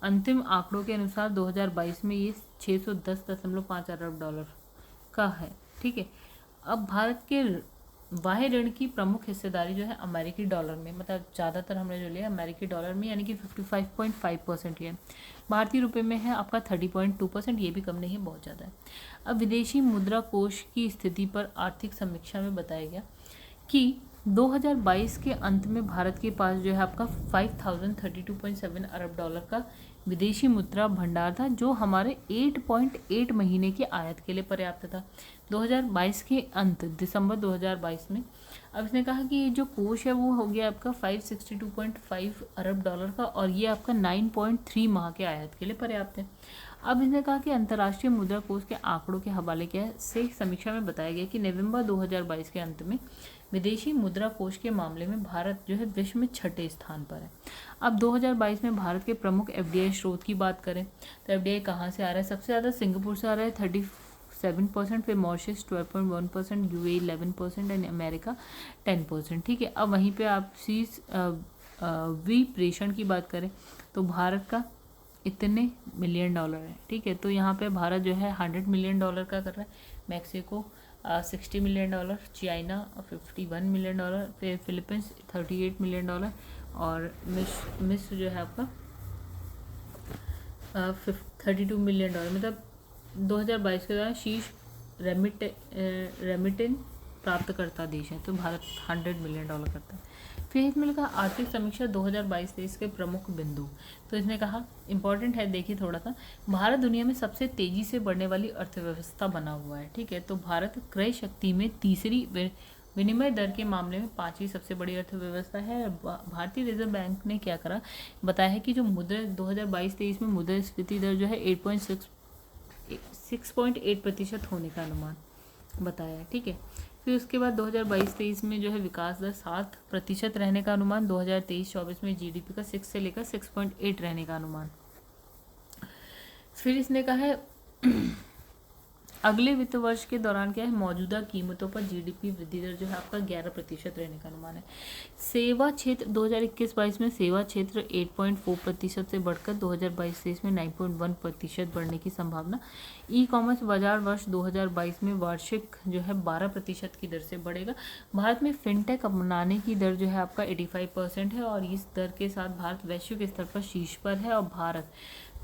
अंतिम आंकड़ों के अनुसार 2022 में ये 610.5 अरब डॉलर का है। ठीक है, अब भारत के बाह्य ऋण की प्रमुख हिस्सेदारी जो है अमेरिकी डॉलर में, मतलब ज़्यादातर हमने जो लिया अमेरिकी डॉलर में, यानी कि 55.5% लिया। भारतीय रुपए में है आपका 30.2%, ये भी कम नहीं है, बहुत ज़्यादा है। अब विदेशी मुद्रा कोष की स्थिति पर आर्थिक समीक्षा में बताया गया कि 2022 के अंत में भारत के पास जो है आपका 5032.7 अरब डॉलर का विदेशी मुद्रा भंडार था, जो हमारे 8.8 महीने के आयात के लिए पर्याप्त था 2022 के अंत दिसंबर 2022 में। अब इसने कहा कि ये जो कोष है वो हो गया आपका 562.5 अरब डॉलर का और ये आपका 9.3 माह के आयात के लिए पर्याप्त है। अब इसने कहा कि अंतर्राष्ट्रीय मुद्रा कोष के आंकड़ों के हवाले के से समीक्षा में बताया गया कि नवंबर 2022 के अंत में विदेशी मुद्रा कोष के मामले में भारत जो है विश्व में 6ठे स्थान पर है। अब 2022 में भारत के प्रमुख एफडीआई स्रोत की बात करें तो एफडीआई कहाँ से आ रहा है? सबसे ज़्यादा सिंगापुर से आ रहा है 37%, फिर मॉरिशस 12.1%, यूएई 11% एंड अमेरिका 10%। ठीक है, अब वहीं पे आप विप्रेषण की बात करें तो भारत का इतने मिलियन डॉलर है। ठीक है, तो यहाँ पे भारत जो है 100 मिलियन डॉलर का कर रहा है, Mexico 60 million dollar, China 51 million dollar, फिर फिलीपींस 38 मिलियन डॉलर और मिस्र जो है आपका 32 मिलियन डॉलर। मतलब 2022 के दौरान शीर्ष रेमिटेंस प्राप्तकर्ता देश है, तो भारत 100 मिलियन डॉलर करता है। फिर इसमें लिखा आर्थिक समीक्षा 2022-23 के प्रमुख बिंदु। तो इसने कहा इंपॉर्टेंट है, देखिए थोड़ा सा, भारत दुनिया में सबसे तेजी से बढ़ने वाली अर्थव्यवस्था बना हुआ है। ठीक है, तो भारत क्रय शक्ति में तीसरी, विनिमय दर के मामले में 5वीं सबसे बड़ी अर्थव्यवस्था है। भारतीय रिजर्व बैंक ने क्या करा, बताया है कि जो मुद्रा 2022-23 में मुद्रास्फीति दर जो है 6.8% होने का अनुमान बताया है। ठीक है, फिर उसके बाद 2022-23 में जो है विकास दर 7% रहने का अनुमान, 2023-24 में जीडीपी का 6 से लेकर 6.8 रहने का अनुमान। फिर इसने कहा है अगले वित्त वर्ष के दौरान क्या है, मौजूदा कीमतों पर जीडीपी वृद्धि दर जो है आपका 11% रहने का अनुमान है। सेवा क्षेत्र 2021-22 में सेवा क्षेत्र 8.4% से बढ़कर 2022-23 में 9.1% बढ़ने की संभावना। ई कॉमर्स बाजार वर्ष 2022 में वार्षिक जो है 12% की दर से बढ़ेगा। भारत में फिनटेक अपनाने की दर जो है आपका 85% है और इस दर के साथ भारत वैश्विक स्तर पर शीर्ष पर है और भारत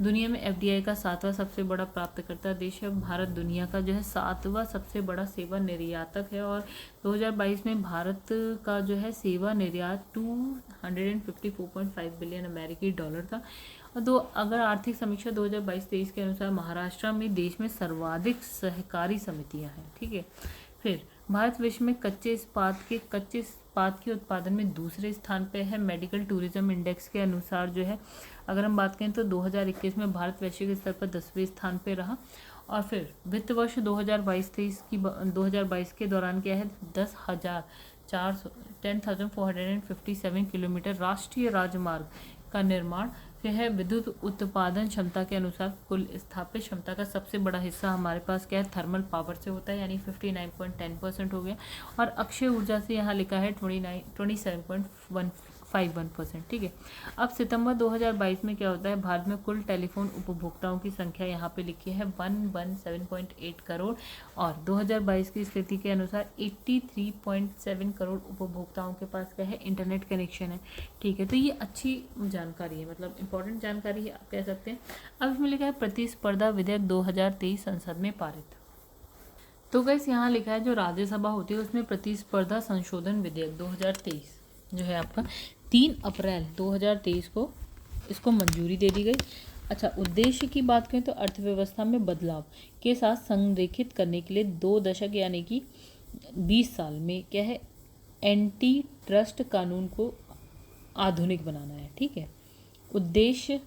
दुनिया में एफडीआई का 7वां सबसे बड़ा प्राप्तकर्ता देश है। भारत दुनिया का जो है 7वां सबसे बड़ा सेवा निर्यातक है और 2022 में भारत का जो है सेवा निर्यात 254.5 बिलियन अमेरिकी डॉलर था। और अगर आर्थिक समीक्षा 2022-23 के अनुसार महाराष्ट्र में देश में सर्वाधिक सहकारी समितियां हैं। ठीक है, फिर भारत विश्व में कच्चे इस्पात के उत्पादन में दूसरे स्थान पे है। मेडिकल टूरिज्म इंडेक्स के अनुसार जो है अगर हम बात करें तो 2021 में भारत वैश्विक स्तर पर 10वें स्थान पे रहा। और फिर वित्त वर्ष 2022 के दौरान क्या है, 10,457 किलोमीटर राष्ट्रीय राजमार्ग का निर्माण। फिर है विद्युत उत्पादन क्षमता के अनुसार कुल स्थापित क्षमता का सबसे बड़ा हिस्सा हमारे पास क्या है, थर्मल पावर से होता है, यानी 59.10% हो गया। और अक्षय ऊर्जा से यहाँ लिखा है 27.1 51%। ठीक है, अब सितंबर 2022 में क्या होता है, भारत में कुल टेलीफोन उपभोक्ताओं की संख्या यहाँ पे लिखी है 117.8 करोड़, और 2022 की स्थिति के अनुसार 83.7 करोड़ उपभोक्ताओं के पास क्या है, इंटरनेट कनेक्शन है। ठीक है, तो ये अच्छी जानकारी है, मतलब इंपॉर्टेंट जानकारी है आप कह सकते हैं। अब इसमें लिखा है प्रतिस्पर्धा विधेयक 2023 संसद में पारित। तो गाइस यहाँ लिखा है जो राज्यसभा होती है उसमें प्रतिस्पर्धा संशोधन विधेयक 2023 जो है आपका 3 अप्रैल 2023 को इसको मंजूरी दे दी गई। अच्छा, उद्देश्य की बात करें तो अर्थव्यवस्था में बदलाव के साथ संरेखित करने के लिए 2 दशक यानी कि 20 साल में क्या है, एंटी ट्रस्ट कानून को आधुनिक बनाना है। ठीक है, उद्देश्य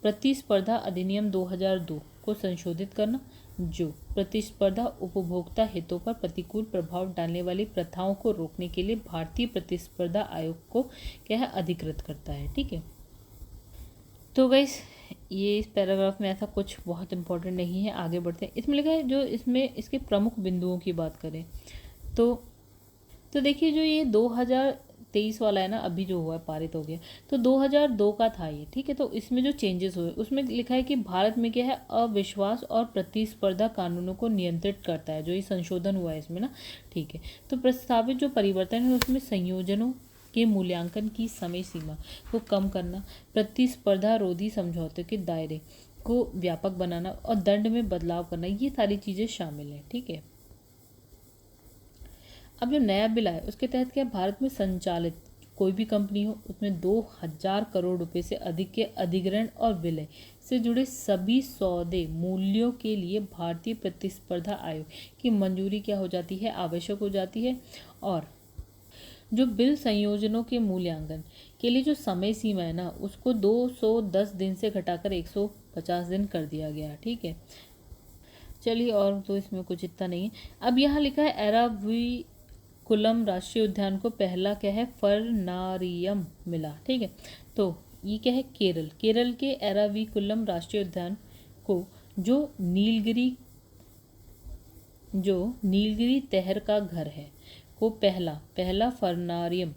प्रतिस्पर्धा अधिनियम 2002 को संशोधित करना, जो प्रतिस्पर्धा उपभोक्ता हितों पर प्रतिकूल प्रभाव डालने वाली प्रथाओं को रोकने के लिए भारतीय प्रतिस्पर्धा आयोग को क्या है, अधिकृत करता है। ठीक है, तो गाइस ये इस पैराग्राफ में ऐसा कुछ बहुत इंपॉर्टेंट नहीं है, आगे बढ़ते हैं। इसमें लिखा है जो इसमें इसके प्रमुख बिंदुओं की बात करें तो देखिए जो ये 2023 वाला है ना, अभी जो हुआ है पारित हो गया, तो 2002 का था ये। ठीक है, तो इसमें जो चेंजेस हुए उसमें लिखा है कि भारत में क्या है, अविश्वास और प्रतिस्पर्धा कानूनों को नियंत्रित करता है, जो ये संशोधन हुआ है इसमें ना। ठीक है, तो प्रस्तावित जो परिवर्तन है उसमें संयोजनों के मूल्यांकन की समय सीमा को कम करना, प्रतिस्पर्धा रोधी समझौते के दायरे को व्यापक बनाना और दंड में बदलाव करना, ये सारी चीज़ें शामिल हैं। ठीक है, अब जो नया बिल आया उसके तहत क्या, भारत में संचालित कोई भी कंपनी हो उसमें 2000 करोड़ रुपए से अधिक के अधिग्रहण और विलय से जुड़े सभी सौदे मूल्यों के लिए भारतीय प्रतिस्पर्धा आयोग की मंजूरी क्या हो जाती है, आवश्यक हो जाती है। और जो बिल संयोजनों के मूल्यांकन के लिए जो समय सीमा है ना, उसको 210 दिन से घटाकर 150 दिन कर दिया गया। ठीक है, चलिए, और तो इसमें कुछ इतना नहीं है। अब यहाँ लिखा है एराविकुलम राष्ट्रीय उद्यान को पहला क्या है, फरनारियम मिला। ठीक है, तो ये क्या है, केरल के एराविकुलम राष्ट्रीय उद्यान को जो नीलगिरी तहर का घर है को पहला फरनारियम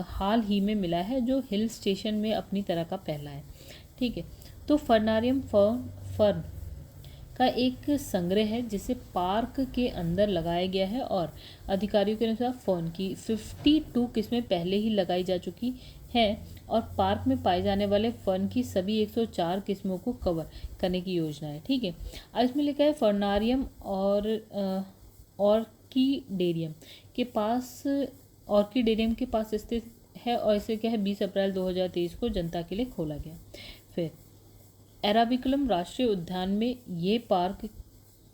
हाल ही में मिला है, जो हिल स्टेशन में अपनी तरह का पहला है। ठीक है, तो फरनारियम फर्न का एक संग्रह है जिसे पार्क के अंदर लगाया गया है, और अधिकारियों के अनुसार फर्न की 52 किस्में पहले ही लगाई जा चुकी हैं, और पार्क में पाए जाने वाले फर्न की सभी 104 किस्मों को कवर करने की योजना है। ठीक है, अब इसमें लिखा है फरनारियम ऑर्किडेरियम के पास स्थित है, और इसे क्या है 20 अप्रैल 2023 को जनता के लिए खोला गया। फिर एराविकुलम राष्ट्रीय उद्यान में ये पार्क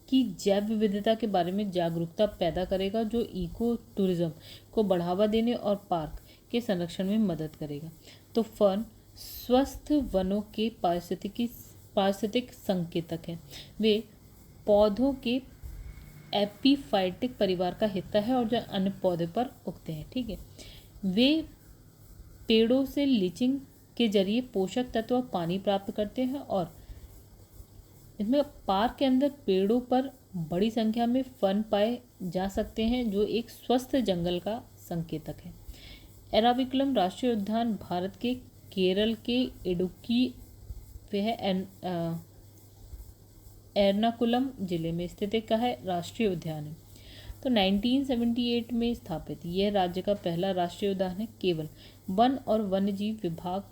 की जैव विविधता के बारे में जागरूकता पैदा करेगा, जो इको टूरिज्म को बढ़ावा देने और पार्क के संरक्षण में मदद करेगा। तो फर्न स्वस्थ वनों के पारिस्थितिक संकेतक हैं। वे पौधों के एपीफाइटिक परिवार का हिस्सा है और जो अन्य पौधे पर उगते हैं। ठीक है, वे पेड़ों से लीचिंग के जरिए पोषक तत्व और पानी प्राप्त करते हैं, और इसमें पार्क के अंदर पेड़ों पर बड़ी संख्या में फर्न पाए जा सकते हैं, जो एक स्वस्थ जंगल का संकेतक है। एराविकुलम राष्ट्रीय उद्यान भारत के केरल के इडुक्की एर्नाकुलम जिले में स्थित एक का है राष्ट्रीय उद्यान है। तो 1978 में स्थापित यह राज्य का पहला राष्ट्रीय उद्यान है। केवल वन और वन्यजीव विभाग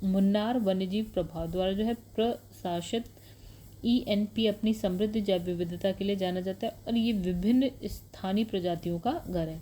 मुन्नार वन्यजीव प्रभाग द्वारा जो है प्रशासित ENP अपनी समृद्ध जैव विविधता के लिए जाना जाता है, और ये विभिन्न स्थानीय प्रजातियों का घर है।